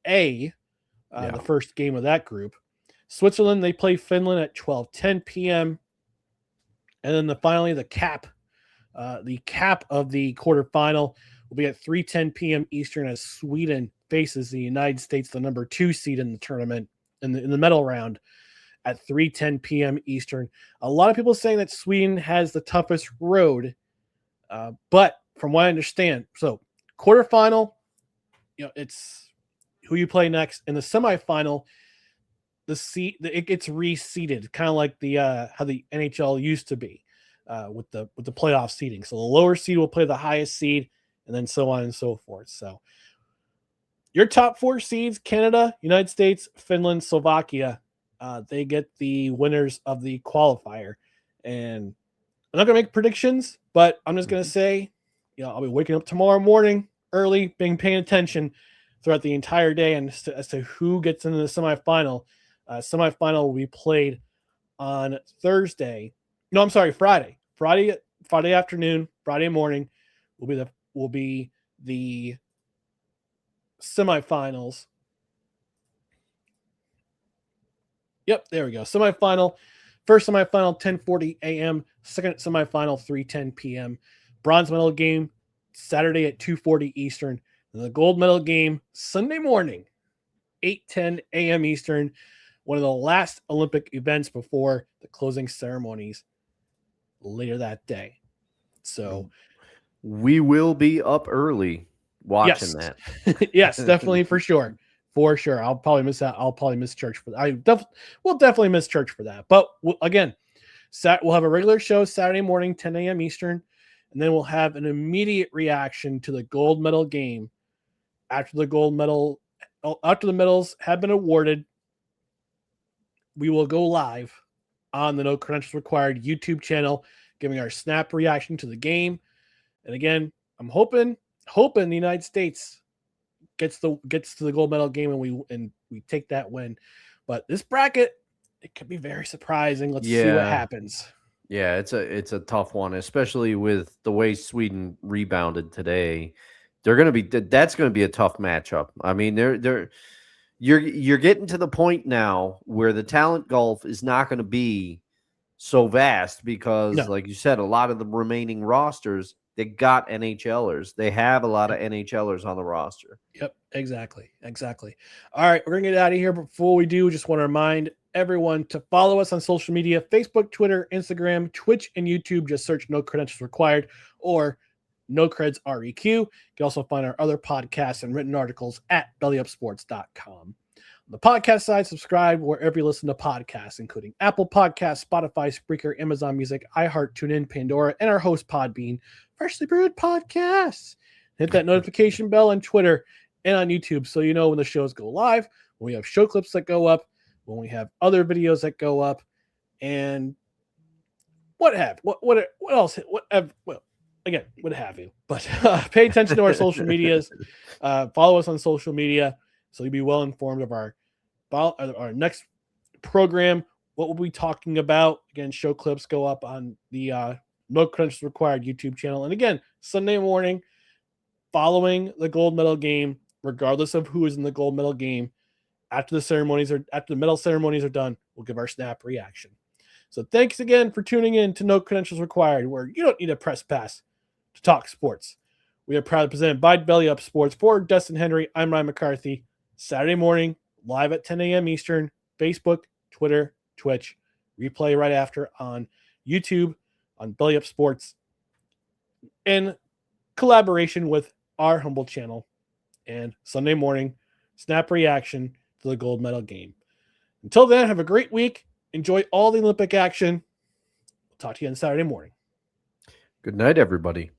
A, the first game of that group. Switzerland, they play Finland at 12:10 p.m. And then finally the cap of the quarterfinal will be at 3:10 p.m. Eastern as Sweden faces the United States, the number 2 seed in the tournament in the medal round at 3:10 p.m. Eastern. A lot of people saying that Sweden has the toughest road, but from what I understand, so quarterfinal, it's who you play next. In the semifinal, it gets reseeded, kind of like how the NHL used to be with the playoff seeding. So the lower seed will play the highest seed, and then so on and so forth. So your top 4 seeds: Canada, United States, Finland, Slovakia. They get the winners of the qualifier. And I'm not gonna make predictions, but I'm just gonna say, I'll be waking up tomorrow morning early, paying attention throughout the entire day, and as to who gets into the semifinal. Semifinal will be played on Thursday. No, I'm sorry, Friday. Friday afternoon, Friday morning will be the semifinals. Yep, there we go. Semifinal. First semifinal, 10:40 a.m. Second semifinal, 3:10 p.m. Bronze medal game, Saturday at 2:40 Eastern. And the gold medal game, Sunday morning, 8:10 a.m. Eastern, one of the last Olympic events before the closing ceremonies later that day. So we will be up early watching that. Yes, definitely, for sure. For sure. I'll probably miss that. I'll probably miss church for that. We'll definitely miss church for that. But again, we'll have a regular show Saturday morning, 10 a.m. Eastern, and then we'll have an immediate reaction to the gold medal game after the medals have been awarded. We will go live on the No Credentials Required YouTube channel, giving our snap reaction to the game. And again, I'm hoping the United States gets to the gold medal game and we take that win. But this bracket, it could be very surprising. Let's see what happens. Yeah, it's a tough one, especially with the way Sweden rebounded today. That's going to be a tough matchup. I mean, you're getting to the point now where the talent gulf is not going to be so vast because, like you said, a lot of the remaining rosters, they got NHLers. They have a lot of NHLers on the roster. Yep, exactly. All right, we're going to get out of here. Before we do, just want to remind everyone to follow us on social media: Facebook, Twitter, Instagram, Twitch, and YouTube. Just search No Credentials Required or No Creds REQ. You can also find our other podcasts and written articles at bellyupsports.com. On the podcast side, subscribe wherever you listen to podcasts, including Apple Podcasts, Spotify, Spreaker, Amazon Music, iHeart, TuneIn, Pandora, and our host Podbean, Freshly Brewed Podcasts. Hit that notification bell on Twitter and on YouTube so you know when the shows go live, when we have show clips that go up, when we have other videos that go up, and what have you. But pay attention to our social medias. Follow us on social media so you'll be well informed of our next program, what we'll be talking about. Again, show clips go up on the No Credentials Required YouTube channel. And again, Sunday morning, following the gold medal game, regardless of who is in the gold medal game, after the medal ceremonies are done, we'll give our snap reaction. So thanks again for tuning in to No Credentials Required, where you don't need a press pass to talk sports. We are proudly presented by Belly Up Sports. For Dustin Henry, I'm Ryan McCarthy. Saturday morning, live at 10 a.m. Eastern, Facebook, Twitter, Twitch, replay right after on YouTube, on Belly Up Sports, in collaboration with our humble channel. And Sunday morning, snap reaction to the gold medal game. Until then, have a great week. Enjoy all the Olympic action. We'll talk to you on Saturday morning. Good night, everybody.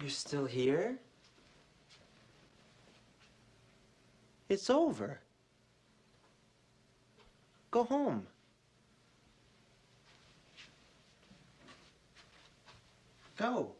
You're still here? It's over. Go home. Go.